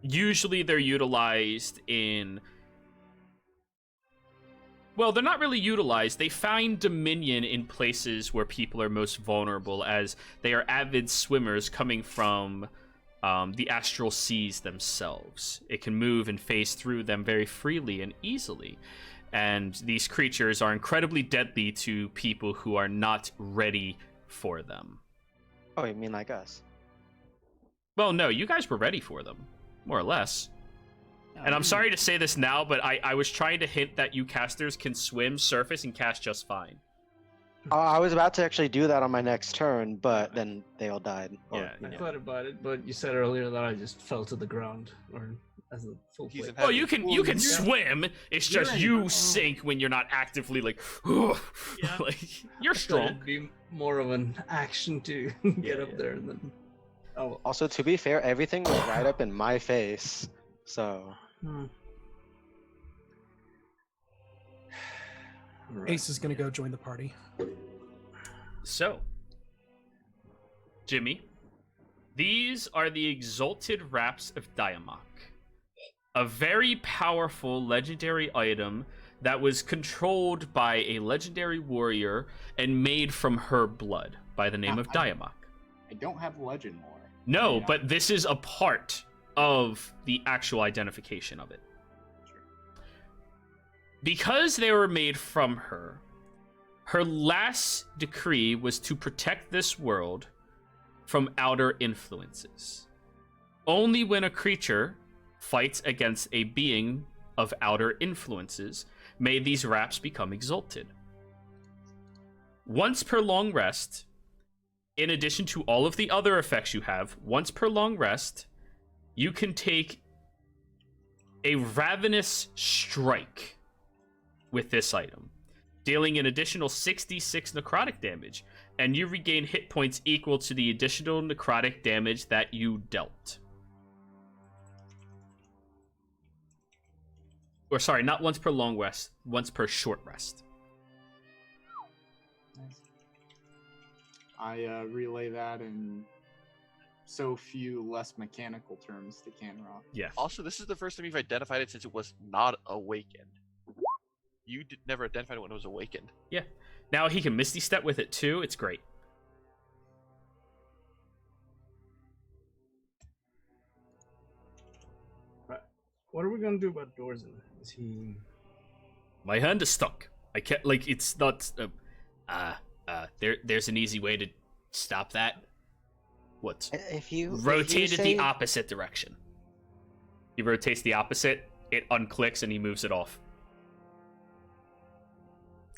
Usually they're utilized in... Well, they're not really utilized. They find dominion in places where people are most vulnerable, as they are avid swimmers coming from the astral seas themselves. It can move and phase through them very freely and easily. And these creatures are incredibly deadly to people who are not ready for them. Oh, you mean like us? Well, no, you guys were ready for them, more or less. And I'm sorry to say this now, but I was trying to hint that you casters can swim, surface, and cast just fine. I was about to actually do that on my next turn, but then they all died. Yeah, I thought about it, but you said earlier that I just fell to the ground, or as a full He's plate. in Oh, you can Well, yeah. swim. It's just You're you in- sink when you're not actively like, Yeah. like you're I thought strong. It'd be more of an action to get up there and then. Oh, Also, to be fair, everything was right up in my face. So, right. Ace is gonna go join the party. So, Jimmy, these are the Exalted Wraps of Diamok, a very powerful legendary item that was controlled by a legendary warrior and made from her blood by the name of Diamok. I don't have legend lore. No, Yeah. but this is a part of the actual identification of it. Sure. Because they were made from her, her last decree was to protect this world from outer influences. Only when a creature fights against a being of outer influences may these wraps become exalted. Once per long rest, in addition to all of the other effects you have, once per long rest, you can take a Ravenous Strike with this item, dealing an additional 66 necrotic damage, and you regain hit points equal to the additional necrotic damage that you dealt. Or sorry, not once per long rest, once per short rest. Nice. I relay that in so few less mechanical terms to Canrock. Yeah. Also, this is the first time you've identified it since it was not awakened. You never identified it when it was awakened. Yeah. Now he can Misty Step with it too. It's great. Right. What are we gonna do about Dorzen? Is he? My hand is stuck. I can't, like, it's not. There's an easy way to stop that. What? if you Rotate it say, the opposite direction. He rotates the opposite, it unclicks, and he moves it off.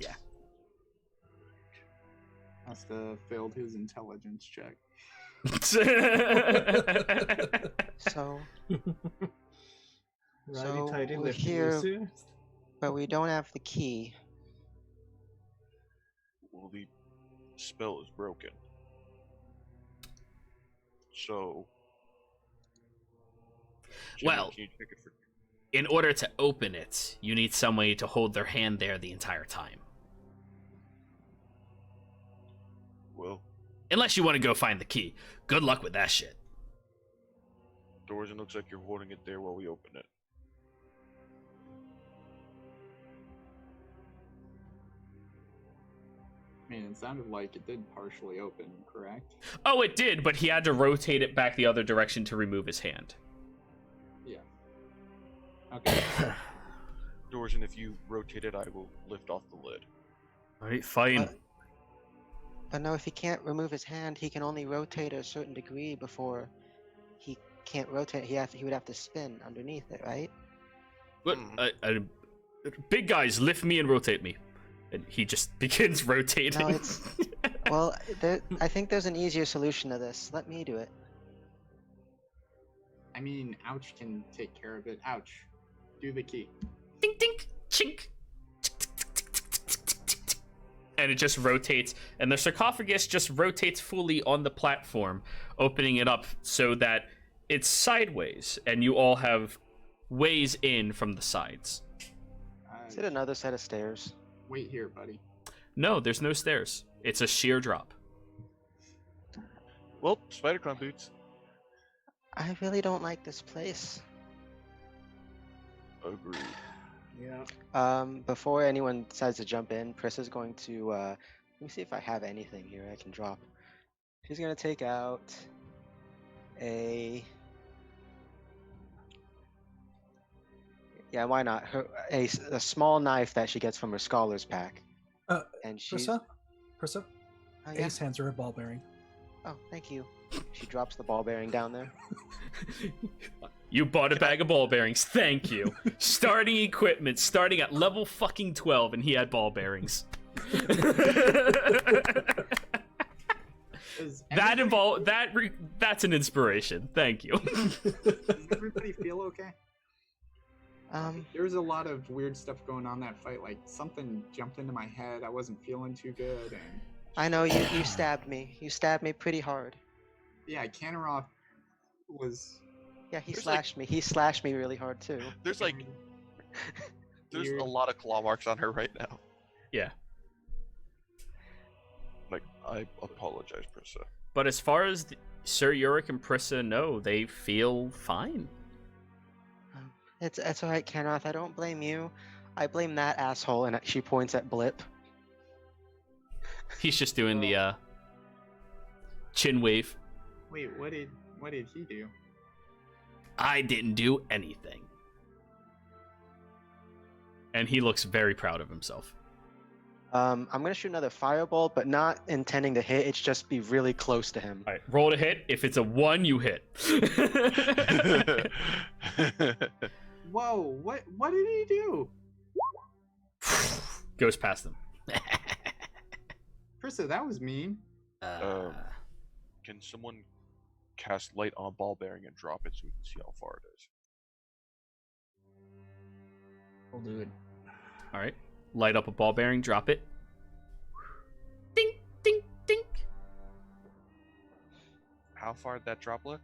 Yeah. Must have failed his intelligence check. So, Righty tighty, we're lefty here- loosey? but we don't have the key. Well, the spell is broken. So. Jimmy, Well- can you check it for... In order to open it, you need somebody to hold their hand there the entire time. Well, Unless you want to go find the key. Good luck with that shit. Dorzen, looks like you're holding it there while we open it. I mean, it sounded like it did partially open, correct? Oh, it did, but he had to rotate it back the other direction to remove his hand. Yeah. Okay. Dorzen, if you rotate it, I will lift off the lid. Alright, fine. But no, if he can't remove his hand, he can only rotate a certain degree before he can't rotate. He would have to spin underneath it, right? But big guys, lift me and rotate me. And he just begins rotating. No, it's well. I think there's an easier solution to this. Let me do it. I mean, Ouch can take care of it. Ouch. Do the key. Dink dink chink. And it just rotates, and the sarcophagus just rotates fully on the platform, opening it up so that it's sideways, and you all have ways in from the sides. Is it another set of stairs? Wait here, buddy. No, there's no stairs. It's a sheer drop. Well, spider climb boots. I really don't like this place. Agreed. Yeah. Before anyone decides to jump in, Pris is going to, let me see if I have anything here I can drop. She's gonna take out a, yeah, why not? A small knife that she gets from her scholar's pack. And she's, Prissa, oh, yeah. Ace hands her a ball bearing. Oh, thank you. She drops the ball bearing down there. You bought a bag of ball bearings. Thank you. Starting equipment, starting at level fucking 12, and he had ball bearings. That's an inspiration. Thank you. Does everybody feel okay? There was a lot of weird stuff going on that fight. Like something jumped into my head. I wasn't feeling too good, and I know you stabbed me. You stabbed me pretty hard. Yeah, Kanaroth was. Yeah, he There's slashed me. He slashed me really hard too. There's like there's a Weird. lot of claw marks on her right now. Yeah. Like, I apologize, Prissa. But as far as Sir Yurik and Prissa know, they feel fine. It's alright, Kenneth. I don't blame you. I blame that asshole. And she points at Blip. He's just doing the chin wave. Wait, what did he do? I didn't do anything. And he looks very proud of himself. I'm gonna shoot another fireball, but not intending to hit. It's just be really close to him. All right, roll to hit. If it's a 1, you hit. Whoa! What did he do? Goes past him. Prissa, that was mean. Can someone cast light on ball bearing and drop it so we can see how far it is? I'll do it. All right. Light up a ball bearing, drop it. Ding, ding, ding. How far did that drop look?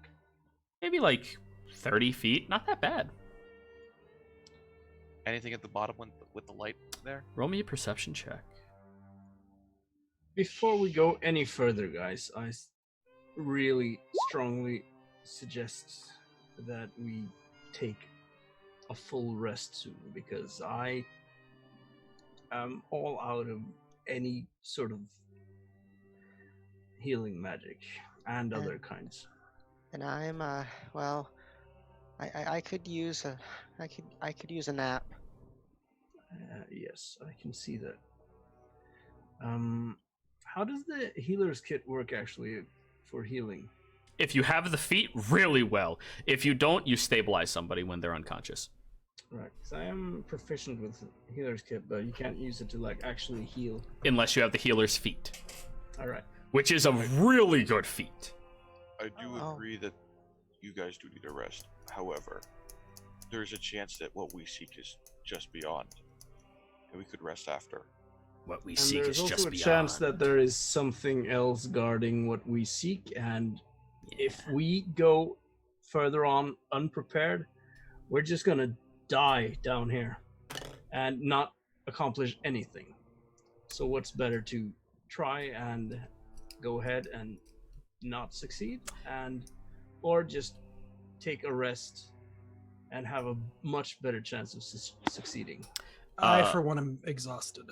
Maybe like 30 feet. Not that bad. Anything at the bottom with the light there? Roll me a perception check. Before we go any further, guys, I really strongly suggest that we take a full rest soon, because I am all out of any sort of healing magic and other kinds. And I'm well, I could use a I could use a nap. Yes, I can see that. How does the healer's kit work actually for healing? If you have the feat, really well. If you don't, you stabilize somebody when they're unconscious. Right, because I am proficient with healer's kit, but you can't use it to like actually heal. Unless you have the healer's feat, All right. which is a really good feat. I do Oh. agree that you guys do need a rest. However, there's a chance that what we seek is just beyond, and we could rest after. What we And seek there's is also just a beyond. chance that there is something else guarding what we seek, and if we go further on unprepared, we're just gonna die down here and not accomplish anything. So what's better to try and go ahead and not succeed, or just take a rest and have a much better chance of succeeding? I, for one, am exhausted.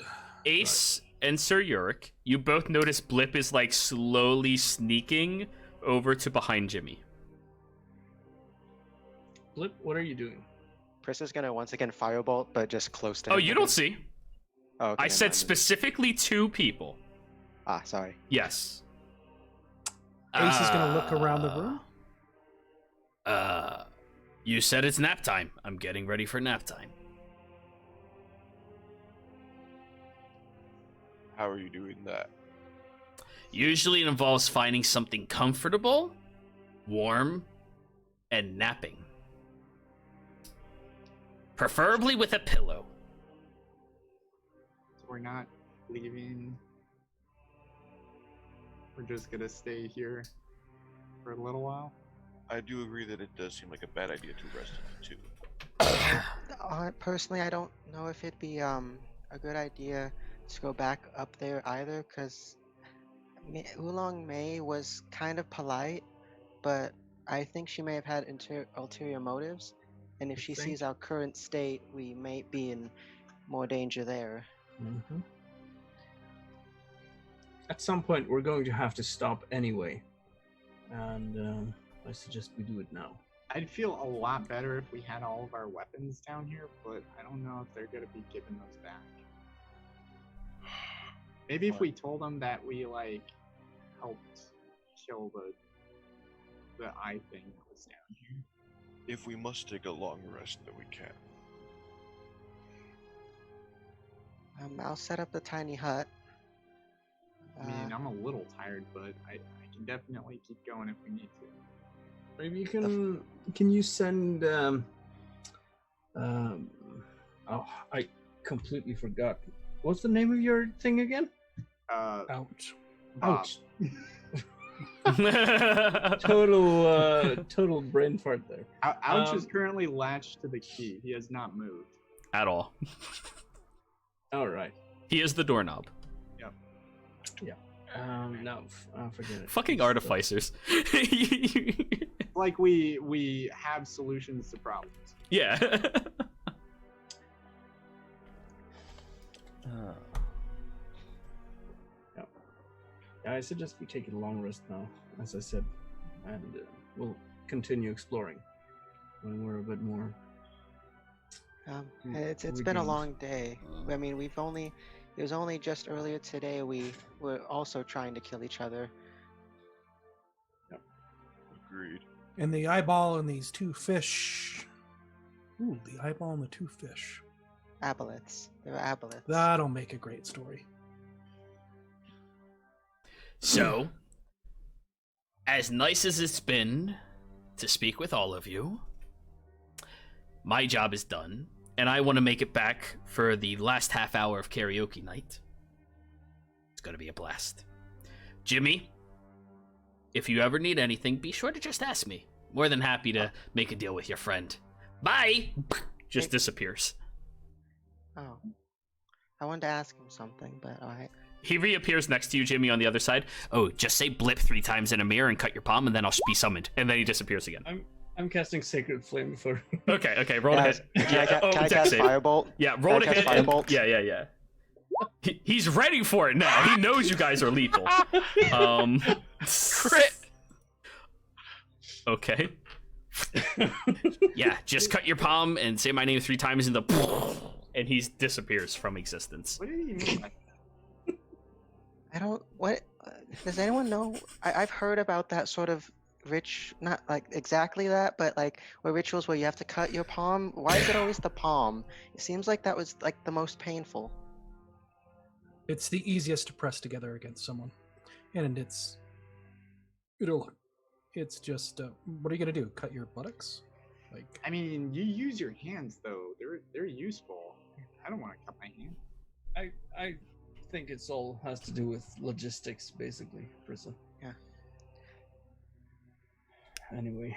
Ace and Sir Yurik, you both notice Blip is like slowly sneaking over to behind Jimmy. Blip, what are you doing? Prissa's gonna once again firebolt, but just close to him. Oh, you don't see. Oh, okay, I never said mind. specifically 2 people. Ah, sorry. Yes. Ace is gonna look around the room. You said it's nap time. I'm getting ready for nap time. How are you doing that? Usually it involves finding something comfortable, warm, and napping. Preferably with a pillow. So we're not leaving. We're just gonna stay here for a little while. I do agree that it does seem like a bad idea to rest in the too. Personally, I don't know if it'd be a good idea to go back up there either, because Oolong May was kind of polite, but I think she may have had ulterior motives, and if she think? sees our current state, we may be in more danger there. Mm-hmm. At some point, we're going to have to stop anyway, and I suggest we do it now. I'd feel a lot better if we had all of our weapons down here, but I don't know if they're gonna be giving those back. Maybe if we told them that we like helped kill the eye thing that was down here. If we must take a long rest, then we can. I'll set up the tiny hut. I mean, I'm a little tired, but I can definitely keep going if we need to. Maybe you can you send oh, I completely forgot. What's the name of your thing again? Ouch. Bob. Ouch. Total brain fart there. Ouch is currently latched to the key. He has not moved. At all. All right. He is the doorknob. No, forget it. Fucking Just, artificers. Like we have solutions to problems. Yeah. I suggest we take a long rest now, as I said, and we'll continue exploring when we're a bit more. It's been a long day. I mean, it was only just earlier today we were also trying to kill each other. Agreed. And the eyeball and these two fish. Ooh, the eyeball and the two fish. Aboleths. They were aboleths. That'll make a great story. So, as nice as it's been to speak with all of you, my job is done, and I want to make it back for the last half hour of karaoke night. It's going to be a blast. Jimmy, if you ever need anything, be sure to just ask me. More than happy to make a deal with your friend. Bye! Just disappears. Oh. I wanted to ask him something, but alright. He reappears next to you, Jimmy, on the other side. Oh, just say blip 3 times in a mirror and cut your palm, and then I'll be summoned. And then he disappears again. I'm casting Sacred Flame before. Okay, roll to hit. Can I dex cast save. Firebolt? Yeah, roll to Can I hit. cast Firebolt? Yeah. He's ready for it now. He knows you guys are lethal. Crit. Okay. Yeah, just cut your palm and say my name 3 times in the and he disappears from existence. What did he mean by I don't. What? Does anyone know? I've heard about that sort of not like exactly that, but like rituals where you have to cut your palm. Why is it always the palm? It seems like that was like the most painful. It's the easiest to press together against someone, and it's just what are you gonna do? Cut your buttocks? Like, I mean, you use your hands though. They're useful. I don't want to cut my hand. I think it's all has to do with logistics, basically, Prissa. Yeah. Anyway.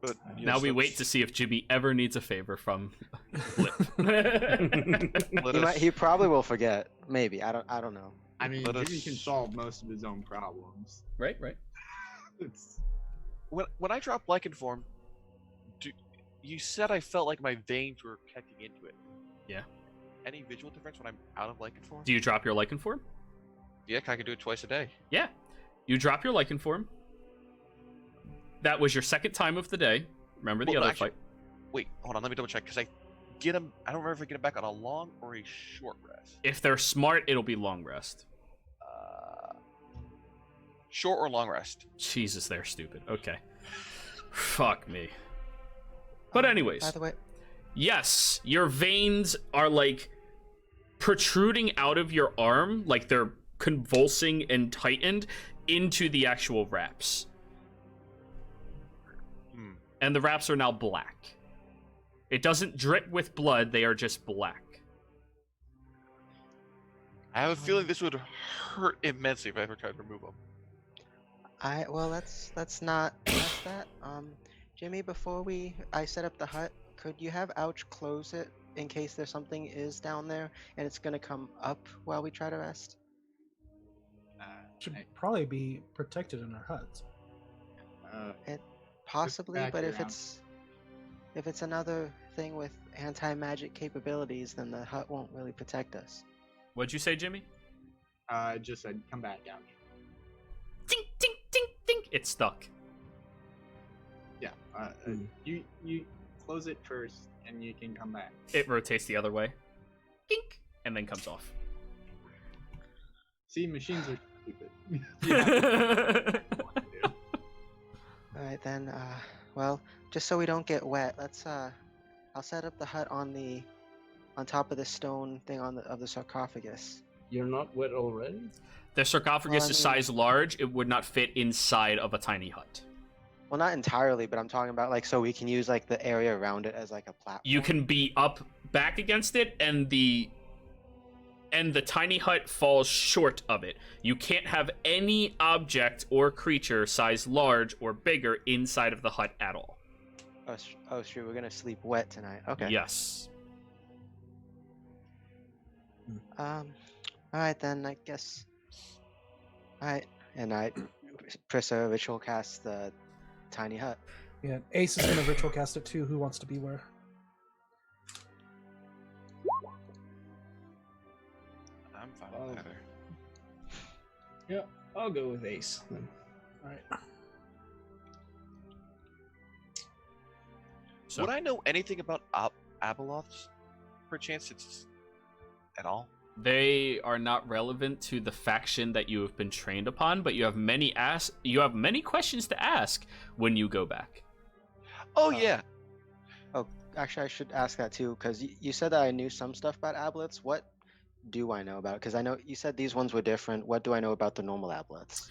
But Now we wait to see if Jimmy ever needs a favor from Blip. He probably will forget. Maybe I don't know. I mean, Let us- Jimmy can solve most of his own problems. Right. It's when I drop lichen form, you said I felt like my veins were connecting into it. Yeah. Any visual difference when I'm out of lichen form? Do you drop your lichen form? Yeah, I can do it twice a day. Yeah. You drop your lichen form. That was your second time of the day. Remember the Well, other actually- fight? Wait, hold on, let me double check because I get them. I don't remember if I get them back on a long or a short rest. If they're smart, it'll be long rest. Short or long rest? Jesus, they're stupid. Okay. Fuck me. But anyways. By the way, Yes, your veins are like protruding out of your arm, like they're convulsing and tightened into the actual wraps. And the wraps are now black. It doesn't drip with blood, they are just black. I have a feeling this would hurt immensely if I ever tried to remove them. let's not ask that. Jimmy, before I set up the hut, could you have Ouch close it in case there's something is down there and it's gonna come up while we try to rest? should probably be protected in our huts. Possibly, back but if around. it's another thing with anti-magic capabilities, then the hut won't really protect us. What'd you say, Jimmy? Just said come back out. Ding, ding, ding, ding. It's stuck. Yeah. You close it first, and you can come back. It rotates the other way. Dink, and then comes off. See, machines are stupid. All right then. Well, just so we don't get wet, I'll set up the hut on top of the stone thing of the sarcophagus. You're not wet already? The sarcophagus Well, I is mean- size large. It would not fit inside of a tiny hut. Well, not entirely, but I'm talking about like so we can use like the area around it as like a platform. You can be up back against it, and and the tiny hut falls short of it. You can't have any object or creature size large or bigger inside of the hut at all. Oh, shoot, we're gonna sleep wet tonight. Okay. Yes. All right then. I guess. All right, and I, Prissa ritual cast the tiny hut. Yeah, Ace is gonna ritual cast it too. Who wants to be where? I'm fine with either. Yeah, I'll go with Ace then. All right. So, Would I know anything about Abeloths, perchance? It's at all? they are not relevant to the faction that you have been trained upon, but you have many questions to ask when you go back. Oh yeah. Oh, actually, I should ask that too, because you said that I knew some stuff about aboleths. What do I know about it? Because I know you said these ones were different. What do I know about the normal aboleths?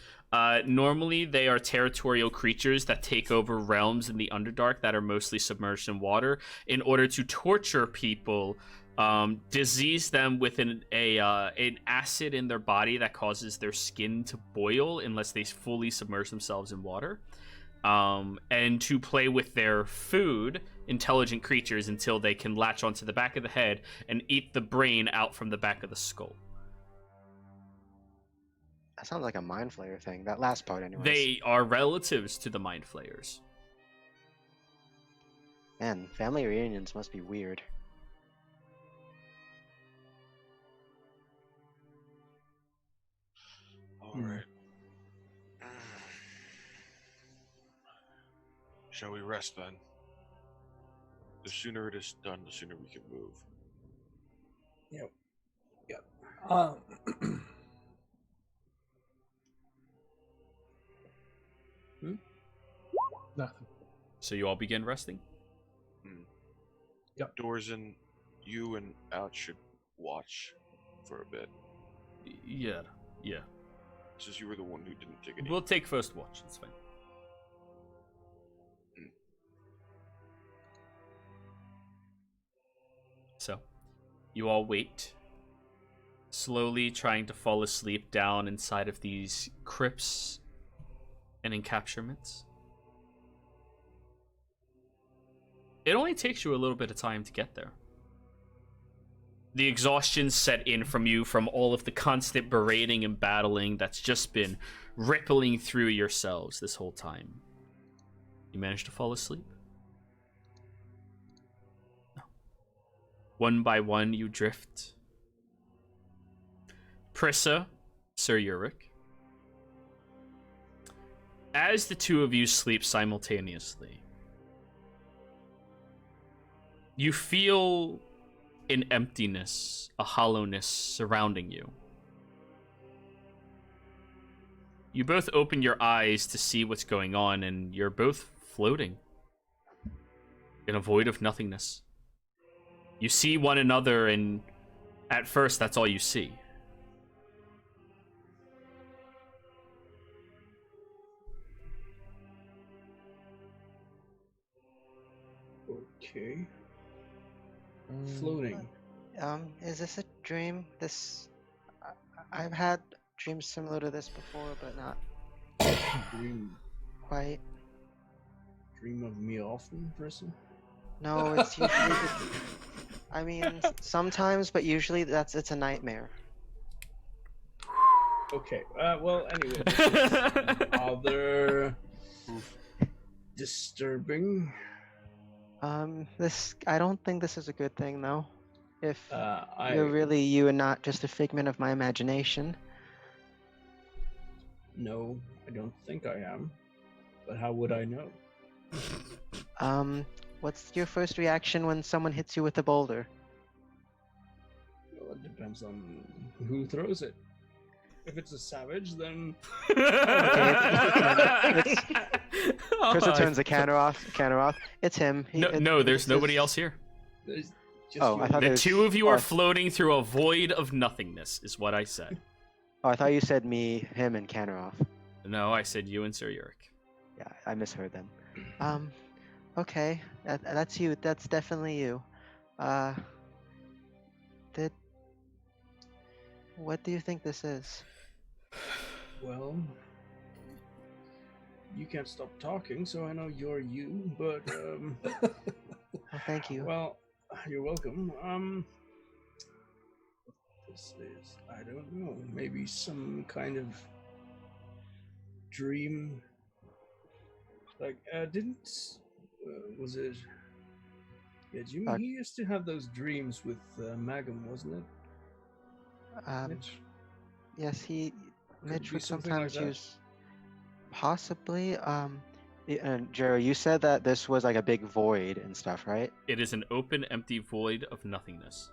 Normally, they are territorial creatures that take over realms in the Underdark that are mostly submerged in water in order to torture people, disease them with an acid in their body that causes their skin to boil unless they fully submerge themselves in water, and to play with their food, intelligent creatures, until they can latch onto the back of the head and eat the brain out from the back of the skull. That sounds like a mind flayer thing. That last part, anyways. They are relatives to the Mind Flayers. Man, family reunions must be weird. All right. Shall we rest then? The sooner it is done, the sooner we can move. Nothing. So you all begin resting? Yep. Dorzen, you and Out should watch for a bit, Yeah. since you were the one who didn't take any. We'll take first watch. It's fine. So, you all wait, slowly trying to fall asleep down inside of these crypts and encapsurements. It only takes you a little bit of time to get there. The exhaustion set in from you from all of the constant berating and battling that's just been rippling through yourselves this whole time. You manage to fall asleep? No. One by one, you drift. Prissa, Sir Uric. As the two of you sleep simultaneously, you feel an emptiness, a hollowness surrounding you. You both open your eyes to see what's going on, and you're both floating in a void of nothingness. You see one another, and at first, that's all you see. Okay. Floating. Is this a dream? I've had dreams similar to this before, but not Dream. quite. Dream of me often, person? No, it's usually. I mean, sometimes, but usually it's a nightmare. Okay. Well, anyway. Other disturbing. I don't think this is a good thing, though. If I you're really you and not just a figment of my imagination. No, I don't think I am. But how would I know? What's your first reaction when someone hits you with a boulder? Well, it depends on who throws it. If it's a savage, then Krista turns the counter off. It's him. No, there's nobody else here. there's just Oh, you. I thought The there's- two of you are oh, floating through a void of nothingness, is what I said. Oh, I thought you said me, him, and Canneroff. No, I said you and Sir Uric. Yeah, I misheard them. Okay, that's you. That's definitely you. Did What do you think this is? Well, you can't stop talking, so I know you're you. But Oh, thank you. well, you're welcome. This is, I don't know, maybe some kind of dream. Like, was it? Yeah, Jimmy, he used to have those dreams with Magum, wasn't it? Mitch? Yes, Mitch be would something like sometimes that. use. Possibly. And Jerry, you said that this was like a big void and stuff, right? It is an open, empty void of nothingness.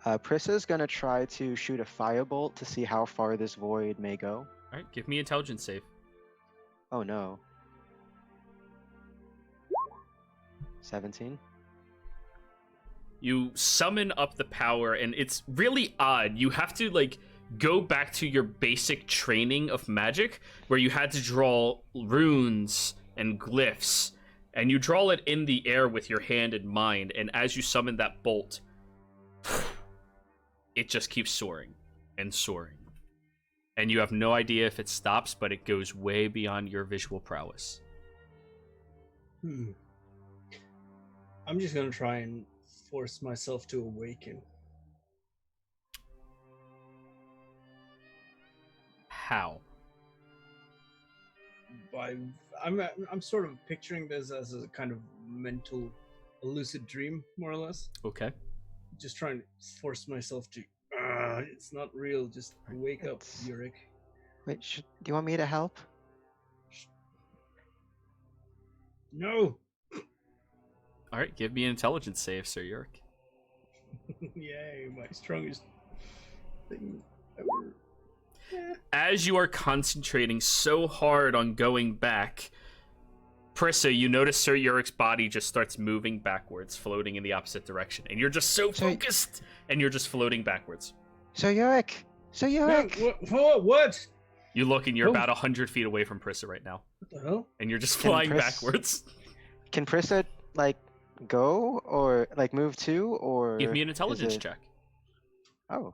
Prissa's gonna try to shoot a firebolt to see how far this void may go. All right, give me intelligence save. Oh no. 17. You summon up the power, and it's really odd. You have to like go back to your basic training of magic, where you had to draw runes and glyphs, and you draw it in the air with your hand and mind. And as you summon that bolt, it just keeps soaring and soaring, and you have no idea if it stops, but it goes way beyond your visual prowess. I'm just gonna try and force myself to awaken. How? I'm sort of picturing this as a kind of mental, a lucid dream, more or less. Okay. Just trying to force myself to. It's not real. Just wake up, Yurik. Wait, do you want me to help? No. All right, give me an intelligence save, Sir Yurik. Yay, my strongest thing ever. Yeah. As you are concentrating so hard on going back, Prissa, you notice Sir Yurik's body just starts moving backwards, floating in the opposite direction. And you're just so focused, and you're just floating backwards. Sir Yurik! Sir Yurik! What? You look, and you're about 100 feet away from Prissa right now. What the hell? And you're just flying backwards. Can Prissa, like, go? Or, like, move too? Or Give me an intelligence check. Oh.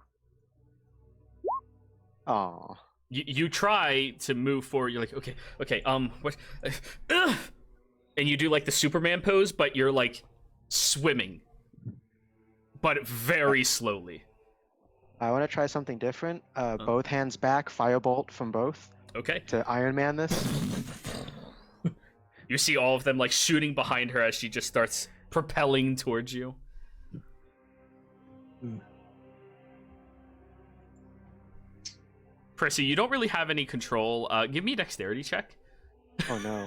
Aw. You try to move forward. You're like, okay, what? And you do like the Superman pose, but you're like swimming, but very slowly. I want to try something different. Both hands back, firebolt from both. Okay. To Iron Man this. You see all of them like shooting behind her as she just starts propelling towards you. Prissy, you don't really have any control. Give me a dexterity check. Oh no.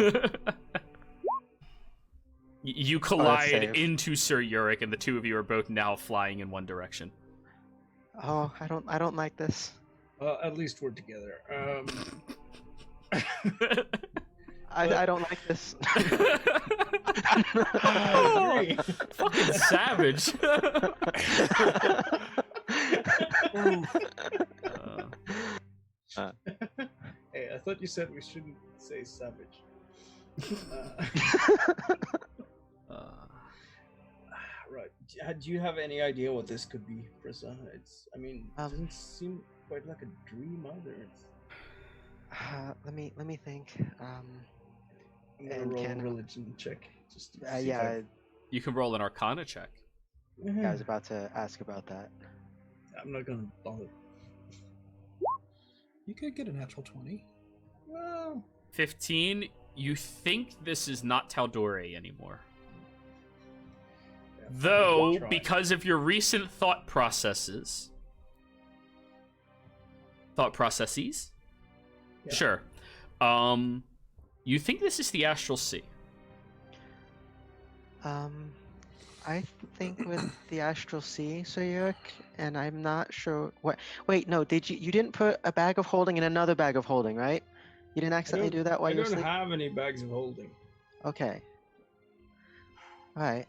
You collide into Sir Yurik, and the two of you are both now flying in one direction. Oh, I don't like this. At least we're together. I don't like this. Oh, fucking savage. Hey, I thought you said we shouldn't say savage. Right. Do you have any idea what this could be, Prissa? It doesn't seem quite like a dream either. Let me think. I'm gonna roll a religion check. Just to see You can roll an Arcana check. I was about to ask about that. I'm not gonna bother. You could get a natural 20. Well, 15. You think this is not Tal Dorei anymore. Yeah, Though, because of your recent thought processes. Yeah. Sure. You think this is the Astral Sea. I think with the Astral Sea, Sir Yurik, and I'm not sure what. Wait, no, you didn't put a bag of holding in another bag of holding, right? You didn't accidentally do that while you were asleep? I don't have any bags of holding. Okay. All right.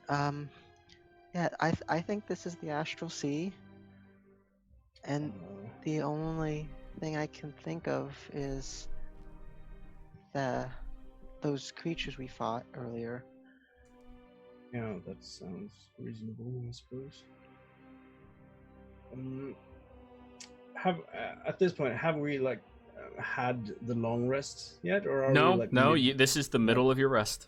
Yeah, I think this is the Astral Sea, and the only thing I can think of is those creatures we fought earlier. Yeah, that sounds reasonable, I suppose. at this point have we like had the long rest yet, or are we No, like no. mid- This is the middle of your rest,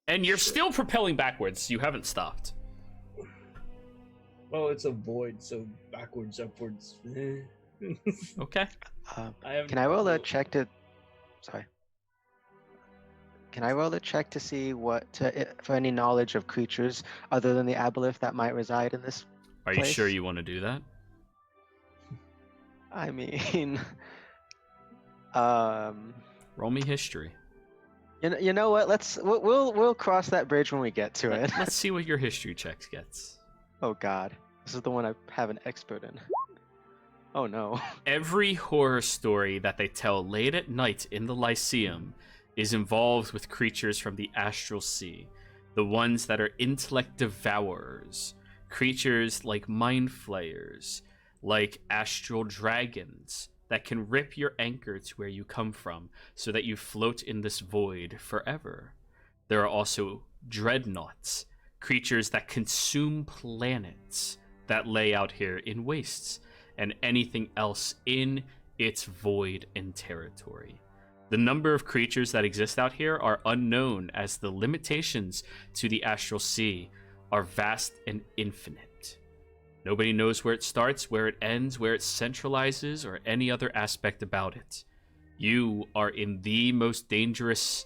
and you're still propelling backwards. You haven't stopped. Well, it's a void, so backwards, upwards. Okay. Can I roll a check to? Sorry. Can I roll a check to see for any knowledge of creatures other than the aboleth that might reside in this? Are you sure place? you want to do that? I mean, Roll me history. you know what? We'll cross that bridge when we get to it. Let's see what your history checks gets. Oh God, this is the one I have an expert in. Oh no. Every horror story that they tell late at night in the Lyceum is involved with creatures from the astral sea, the ones that are intellect devourers, creatures like mind flayers, like astral dragons that can rip your anchor to where you come from so that you float in this void forever. There are also dreadnoughts, creatures that consume planets that lay out here in wastes, and anything else in its void and territory. The number of creatures that exist out here are unknown, as the limitations to the astral sea are vast and infinite. Nobody knows where it starts, where it ends, where it centralizes, or any other aspect about it. You are in the most dangerous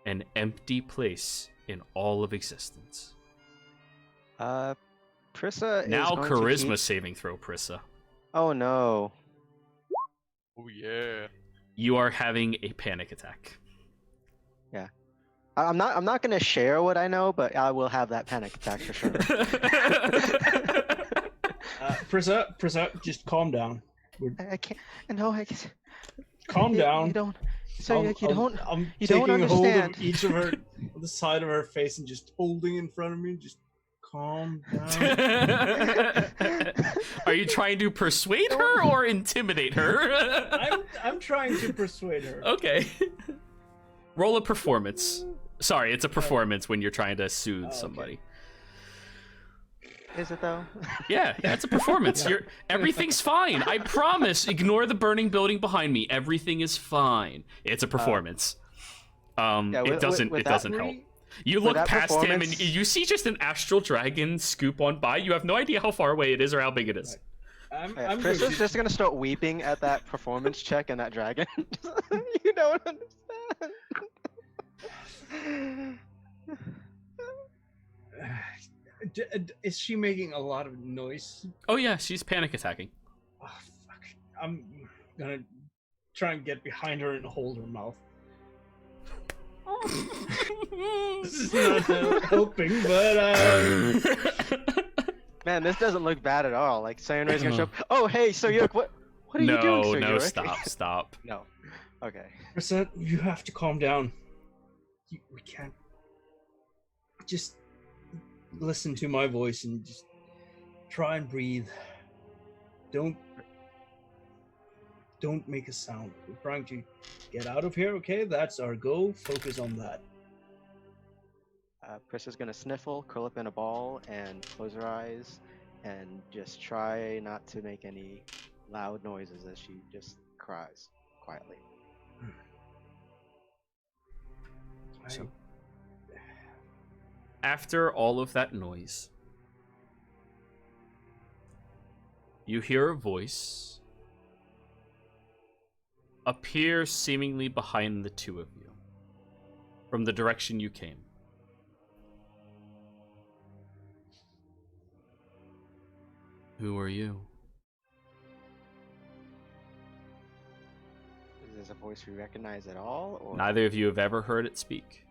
and empty place in all of existence. Prissa Now is going to charisma keep... saving throw, Prissa. Oh no. Oh yeah. You are having a panic attack. I'm not gonna share what I know, but I will have that panic attack for sure. Prissa, just calm down. I can't. No, I can't. Calm down. You don't. So you don't. I'm you taking don't hold understand. of each of her, on the side of her face, and just holding in front of me. Just calm down. Are you trying to persuade her or intimidate her? I'm trying to persuade her. Okay. Roll a performance. Sorry, it's a performance when you're trying to soothe somebody. Is it though? Yeah, it's a performance. Everything's fine. I promise. Ignore the burning building behind me. Everything is fine. It's a performance. It doesn't help. You look past him and you see just an astral dragon scoop on by. You have no idea how far away it is or how big it is. Chris is just gonna start weeping at that performance check and that dragon. You don't understand. Is she making a lot of noise? Oh yeah, she's panic attacking. Oh, fuck. I'm gonna try and get behind her and hold her mouth. This is not helping, but Man, this doesn't look bad at all. Like Sayonara's gonna show up. Oh hey, so Yuk, what are you doing, Sir No, Yuk? stop. No. Okay. Percent, you have to calm down. We can't. Just listen to my voice and just try and breathe. Don't make a sound. We're trying to get out of here, okay? That's our goal. Focus on that. Prissa's gonna sniffle, curl up in a ball, and close her eyes, and just try not to make any loud noises as she just cries quietly. So, after all of that noise, you hear a voice appear seemingly behind the two of you, from the direction you came. Who are you? Is this a voice we recognize at all? Or... Neither of you have ever heard it speak.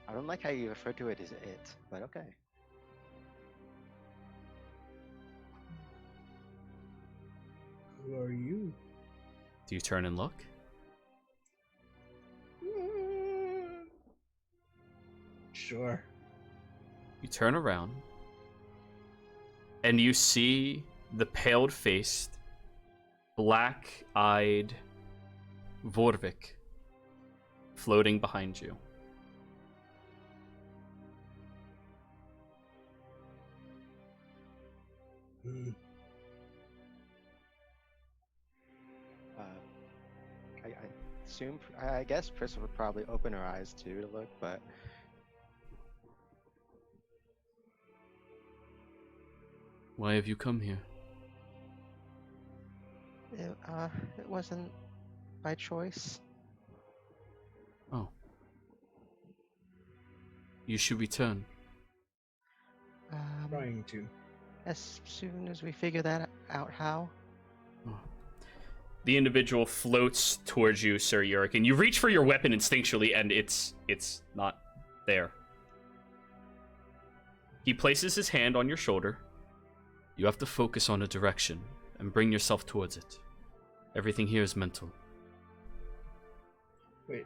I don't like how you refer to it as it, but okay. Who are you? Do you turn and look? Sure. You turn around, and you see the pale-faced, black-eyed Vorvik floating behind you. assume, I guess Prissa would probably open her eyes too to look, but Why have you come here? it wasn't by choice. Oh. You should return. Trying to. As soon as we figure that out, how? Oh. The individual floats towards you, Sir Yurik, and you reach for your weapon instinctually, and it's not there. He places his hand on your shoulder. You have to focus on a direction and bring yourself towards it. Everything here is mental. Wait,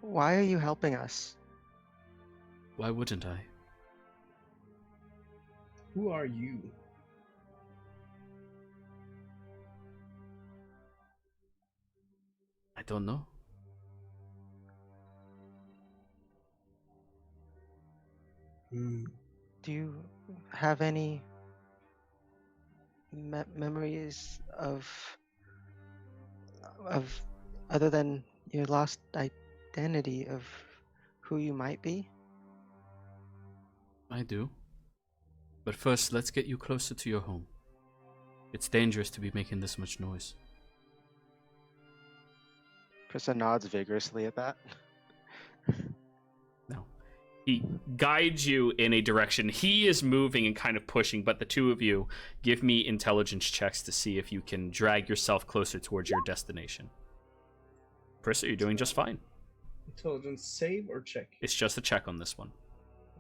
Why are you helping us? Why wouldn't I? who are you? I don't know. Hmm. Do you have any memories of other than your lost identity of who you might be? I do. But first, let's get you closer to your home. It's dangerous to be making this much noise. Prissa nods vigorously at that. No. He guides you in a direction. He is moving and kind of pushing, but the two of you give me intelligence checks to see if you can drag yourself closer towards your destination. Prissa, you're doing just fine. Intelligence save or check? It's just a check on this one.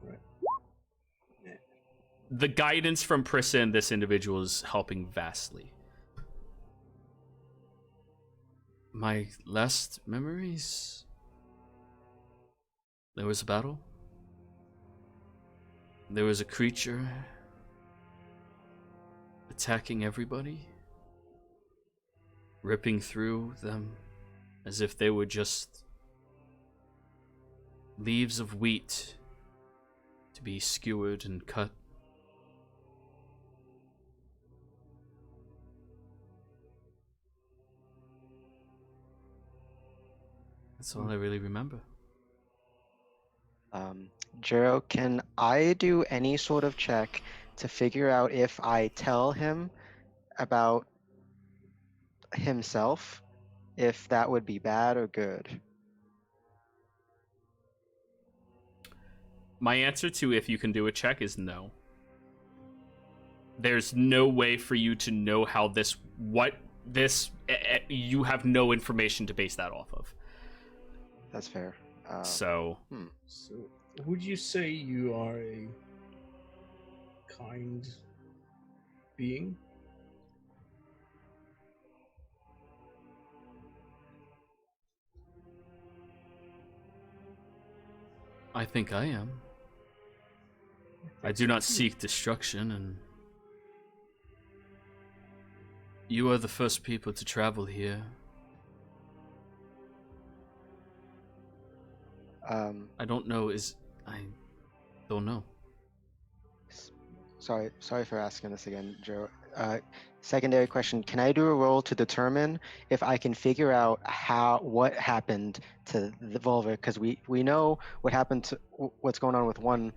Right. The guidance from Prissa and this individual is helping vastly. My last memories? There was a battle. There was a creature attacking everybody, ripping through them as if they were just leaves of wheat to be skewered and cut. That's all I really remember. Jero, can I do any sort of check to figure out if I tell him about himself, if that would be bad or good? My answer to if you can do a check is no. There's no way for you to know how you have no information to base that off of. That's fair. So, So, would you say you are a kind being? I think I am. I do not seek destruction, and you are the first people to travel here. I don't know. I don't know. Sorry for asking this again, Jero. Secondary question: can I do a roll to determine if I can figure out what happened to the Volver? Because we know what happened to what's going on with one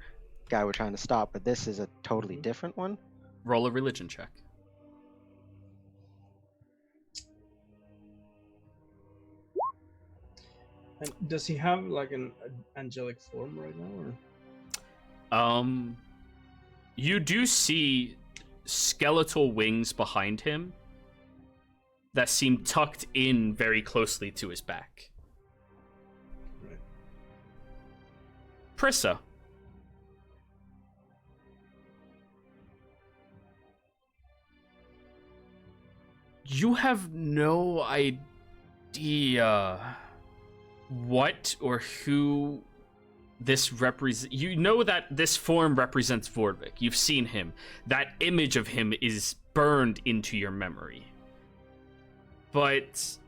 guy we're trying to stop, but this is a totally different one. Roll a religion check. And does he have like an angelic form right now, or? You do see skeletal wings behind him that seem tucked in very closely to his back. Right. Prissa. You have no idea what or who this represents. You know that this form represents Vorvik. You've seen him. That image of him is burned into your memory. But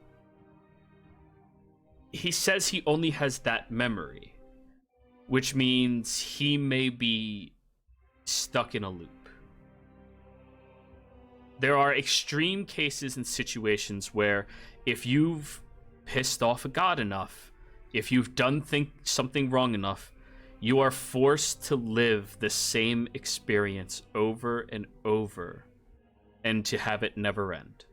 he says he only has that memory, which means he may be stuck in a loop. There are extreme cases and situations where if you've pissed off a god enough, if you've done something wrong enough, you are forced to live the same experience over and over, and to have it never end.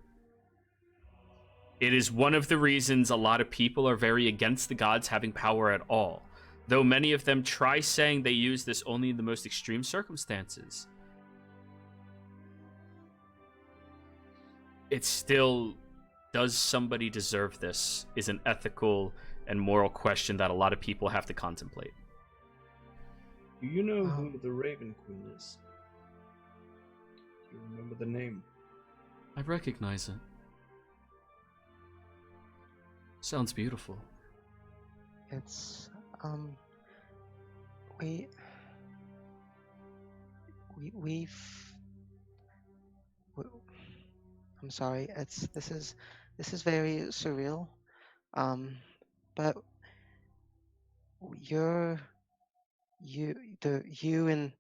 It is one of the reasons a lot of people are very against the gods having power at all, though many of them try saying they use this only in the most extreme circumstances. It's still, does somebody deserve this, is an ethical and moral question that a lot of people have to contemplate. Do you know who the Raven Queen is? Do you remember the name? I recognize it. Sounds beautiful. It's we we've w- I'm sorry. This is very surreal. But you're you in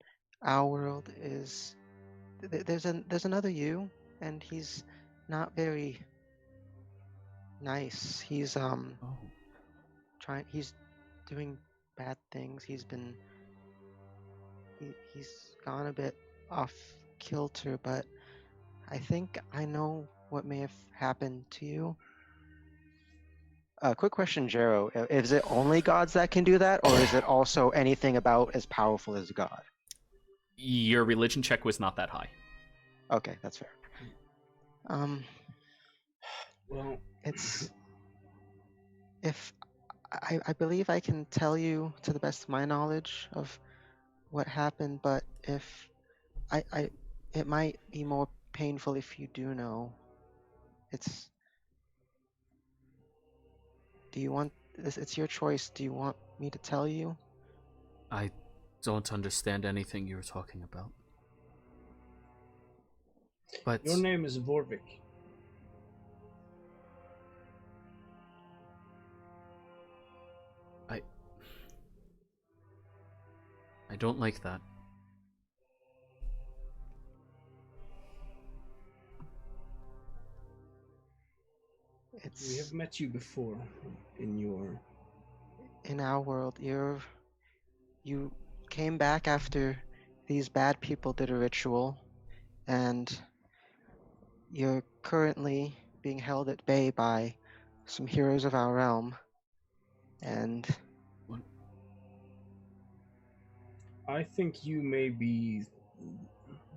our world is there's another you, and he's not very nice. He's Oh. he's doing bad things. He's gone a bit off kilter, but I think I know what may have happened to you. Quick question, Jero. Is it only gods that can do that, or is it also anything about as powerful as a god? Your religion check was not that high. Okay, that's fair. Well, It's if I believe I can tell you to the best of my knowledge of what happened, but if I it might be more painful if you do know. It's do you want this? It's your choice. Do you want me to tell you? I don't understand anything you're talking about. But your name is Vorvik. I don't like that. We have met you before in our world. You came back after these bad people did a ritual, and you're currently being held at bay by some heroes of our realm. And What? I think you may be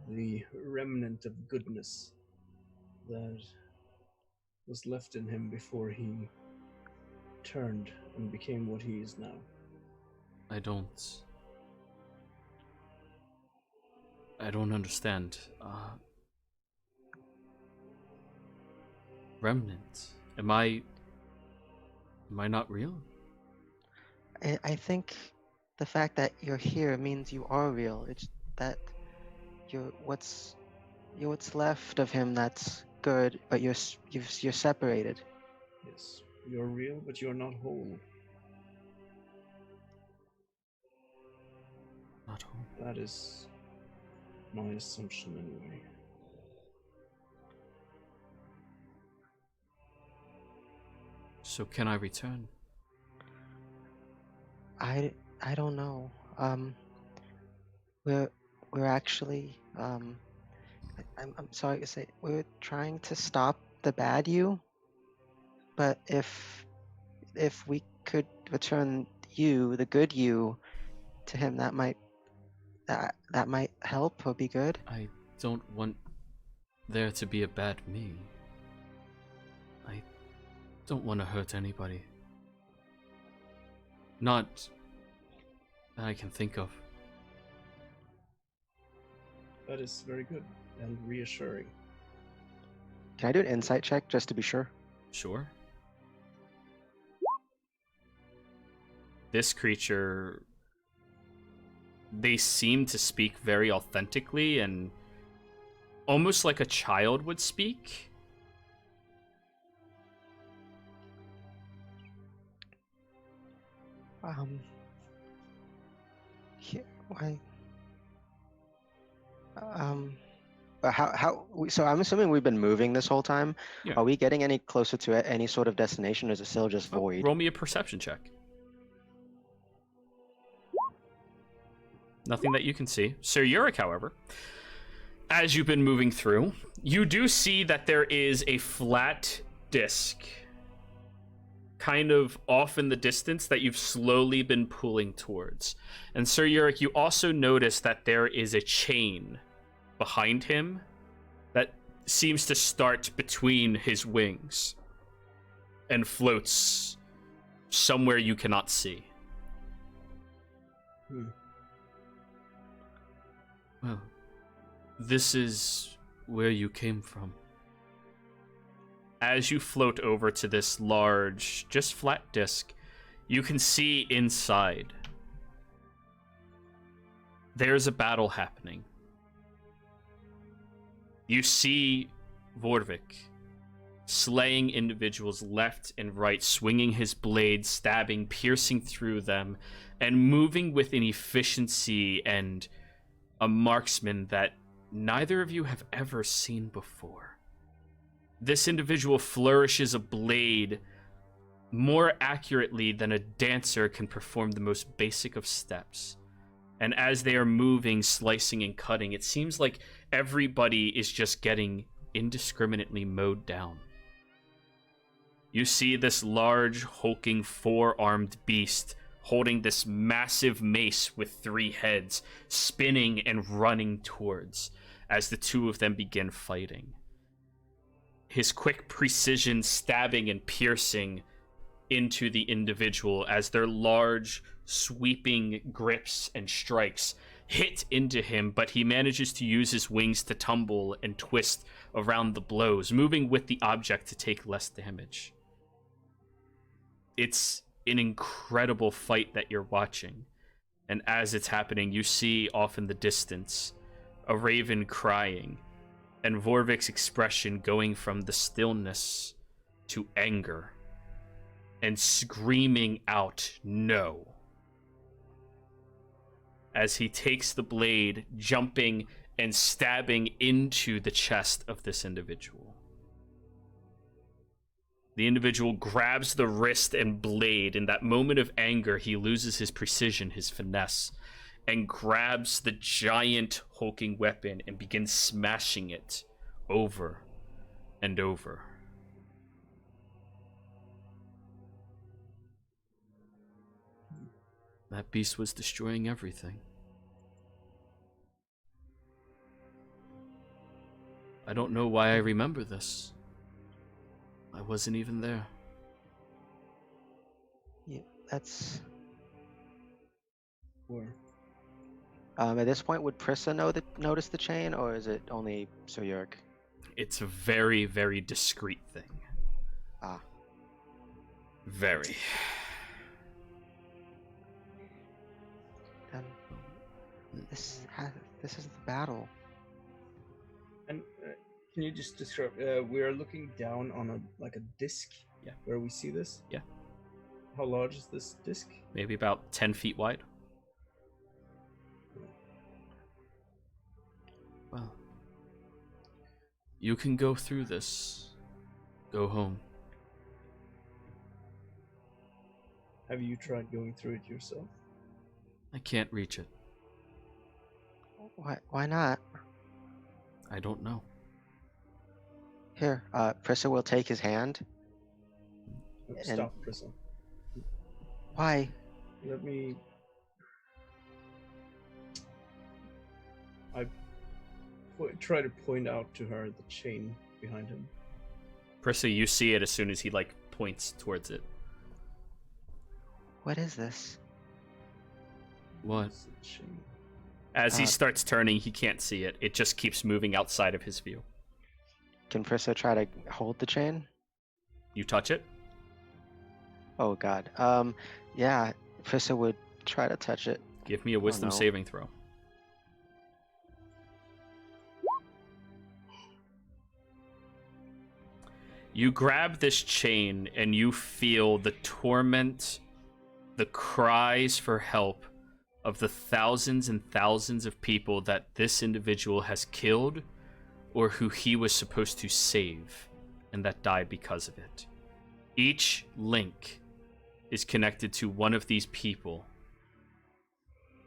the remnant of goodness that was left in him before he turned and became what he is now. I don't understand. Remnant. Am I not real? I think the fact that you're here means you are real. It's that you're what's left of him that's good, but you're separated. Yes, you're real, but you're not whole. Not whole. That is my assumption, anyway. So can I return? I don't know. We're actually I'm sorry to say we're trying to stop the bad you, but if we could return you, the good you, to him, that might help or be good. I don't want there to be a bad me. I don't want to hurt anybody. Not that I can think of. That is very good and reassuring. Can I do an insight check just to be sure? Sure. This creature, they seem to speak very authentically and almost like a child would speak. Why? Um, So I'm assuming we've been moving this whole time. Yeah. Are we getting any closer to any sort of destination, or is it still just Oh, void? roll me a perception check. Nothing that you can see. Sir Yurik, however, as you've been moving through, you do see that there is a flat disc kind of off in the distance that you've slowly been pulling towards. And Sir Yurik, you also notice that there is a chain behind him that seems to start between his wings and floats somewhere you cannot see. Well, this is where you came from. As you float over to this large, just flat disc, you can see inside. There's a battle happening. You see Vorvik slaying individuals left and right, swinging his blade, stabbing, piercing through them, and moving with an efficiency and a marksman that neither of you have ever seen before. This individual flourishes a blade more accurately than a dancer can perform the most basic of steps. And as they are moving, slicing, and cutting, it seems like everybody is just getting indiscriminately mowed down. You see this large, hulking, four-armed beast holding this massive mace with 3 heads, spinning and running towards as the two of them begin fighting. His quick precision stabbing and piercing into the individual as their large, sweeping grips and strikes hit into him, but he manages to use his wings to tumble and twist around the blows, moving with the object to take less damage. It's an incredible fight that you're watching, and as it's happening, you see off in the distance a raven crying, and Vorvik's expression going from the stillness to anger, and screaming out, "No," as he takes the blade, jumping and stabbing into the chest of this individual. The individual grabs the wrist and blade. In that moment of anger, he loses his precision, his finesse, and grabs the giant hulking weapon and begins smashing it over and over. That beast was destroying everything. I don't know why I remember this. I wasn't even there. Yeah, that's. Or At this point, would Prissa notice the chain, or is it only Sir Yurik? It's a very, very discreet thing. Ah. Very. Then this is the battle. And can you just describe? We are looking down on a disc. Yeah. Where we see this. Yeah. How large is this disc? Maybe about 10 feet wide. Well, you can go through this. Go home. Have you tried going through it yourself? I can't reach it. Why not? I don't know. Here, Prissa will take his hand. Stop, Prissa. Why? Let me. I try to point out to her the chain behind him. Prissa, you see it as soon as he points towards it. What is this? What? It's a chain. As he starts turning, he can't see it. It just keeps moving outside of his view. Can Prissa try to hold the chain? You touch it? Oh god. Yeah, Prissa would try to touch it. Give me a wisdom no. saving throw. You grab this chain and you feel the torment, the cries for help of the thousands and thousands of people that this individual has killed or who he was supposed to save and that died because of it. Each link is connected to one of these people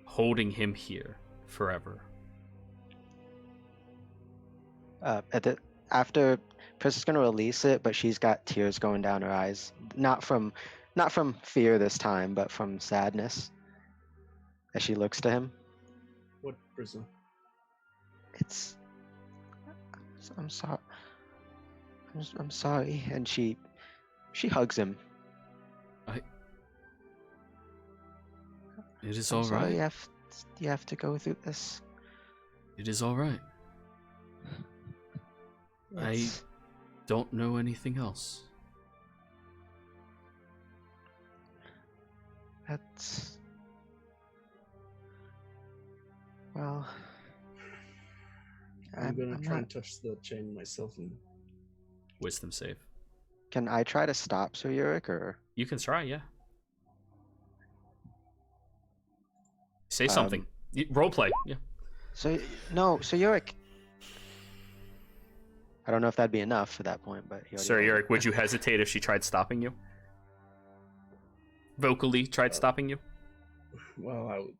holding him here forever. After Pris is gonna release it, but she's got tears going down her eyes, not from fear this time, but from sadness. As she looks to him, What prison? I'm sorry. I'm sorry, and she hugs him. It is I'm all sorry right. you have to go through this. It is all right. I It's- don't know anything else. That's well. I'm gonna try not. and touch the chain myself and Wisdom save. Can I try to stop Sir Yurik, or You can try, yeah. Say Um, something. Role play, yeah. so? No, Sir Yurik. I don't know if that'd be enough at that point, but he already Sir rolled. Eric, would you hesitate if she tried stopping you? Vocally tried stopping you? well, I would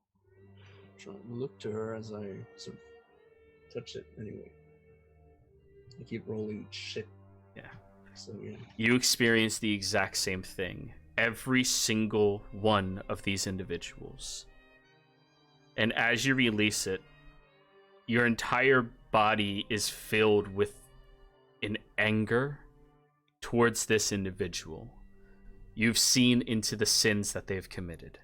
try and look to her as I sort of touch it anyway. I keep rolling shit. Yeah. So yeah. You experience the exact same thing. Every single one of these individuals. And as you release it, your entire body is filled with an anger towards this individual. You've seen into the sins that they've committed.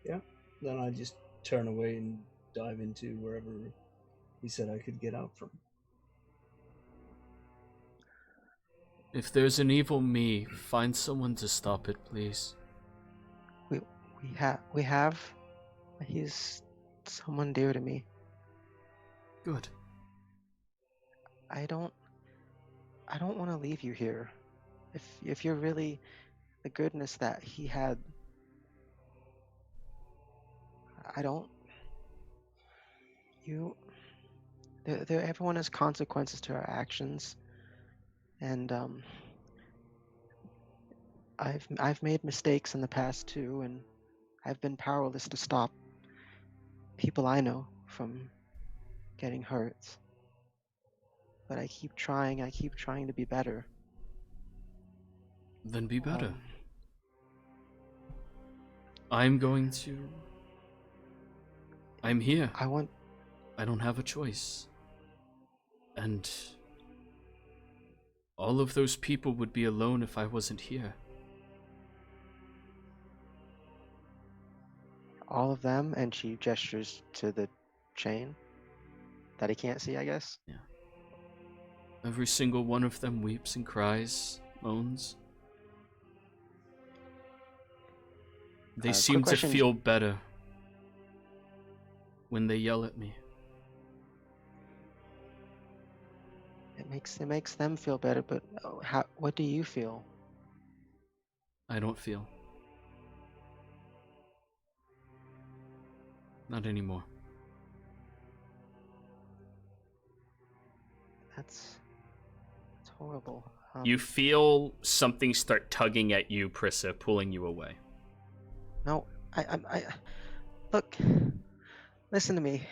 Yeah. Then I just turn away and dive into wherever he said I could get out from. If there's an evil me, find someone to stop it, please. We have. He's someone dear to me. Good. I don't want to leave you here. If you're really the goodness that he had, I don't. Everyone has consequences to our actions, and I've made mistakes in the past too, and I've been powerless to stop people I know from getting hurt. But I keep trying to be better. Then be better. Um, I'm here. I don't have a choice. And all of those people would be alone if I wasn't here. all of them, and she gestures to the chain that he can't see, I guess. Every single one of them weeps and cries, moans. They Quick seem to question. feel better when they yell at me. It makes them feel better, but what do you feel? I don't feel. Not anymore. That's horrible. You feel something start tugging at you, Prissa, pulling you away. No, I look. Listen to me.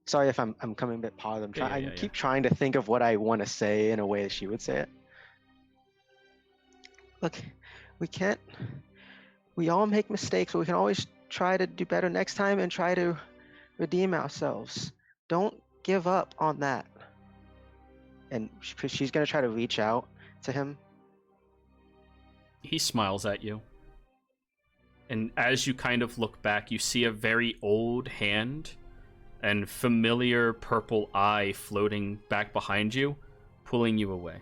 Sorry if I'm coming a bit paused. I keep trying to think of what I want to say in a way that she would say it. Look, we all make mistakes, but we can always try to do better next time and try to redeem ourselves. Don't give up on that. And she's gonna try to reach out to him. He smiles at you. And as you kind of look back, you see a very old hand and familiar purple eye floating back behind you, pulling you away.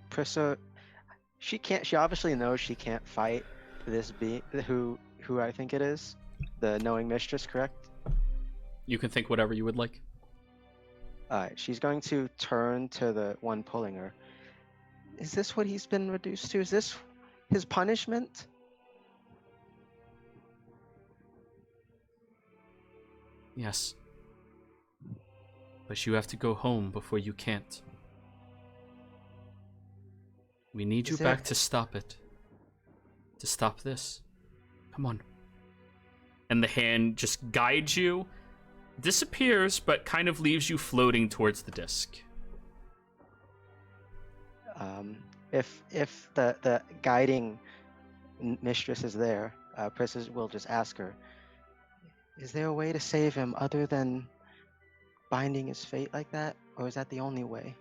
Prissa, she obviously knows she can't fight this who I think it is, the knowing mistress, correct? You can think whatever you would like. Alright, she's going to turn to the one pulling her. Is this what he's been reduced to? Is this his punishment? Yes. But you have to go home before you can't. We need you Is back there- to stop it. To stop this. Come on. And the hand just guides you, disappears, but kind of leaves you floating towards the disc. If the guiding mistress is there, Princess will just ask her, is there a way to save him other than binding his fate like that? Or is that the only way?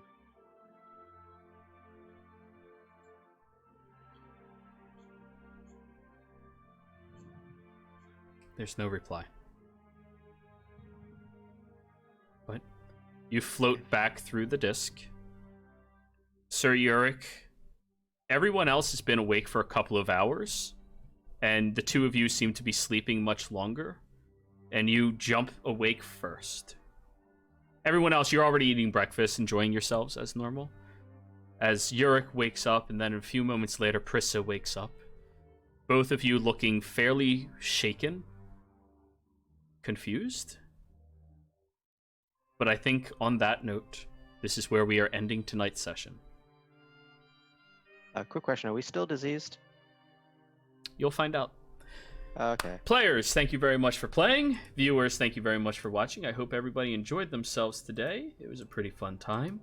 There's no reply. But you float back through the disc. Sir Yurik, everyone else has been awake for a couple of hours, and the two of you seem to be sleeping much longer, and you jump awake first. Everyone else, you're already eating breakfast, enjoying yourselves as normal. As Yurik wakes up, and then a few moments later, Prissa wakes up. Both of you looking fairly shaken, confused. But I think on that note, this is where we are ending tonight's session. Quick question, are we still diseased? You'll find out. Okay. Players, thank you very much for playing. Viewers, thank you very much for watching. I hope everybody enjoyed themselves today. It was a pretty fun time.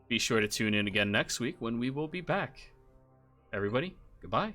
Be sure to tune in again next week when we will be back. Everybody, goodbye.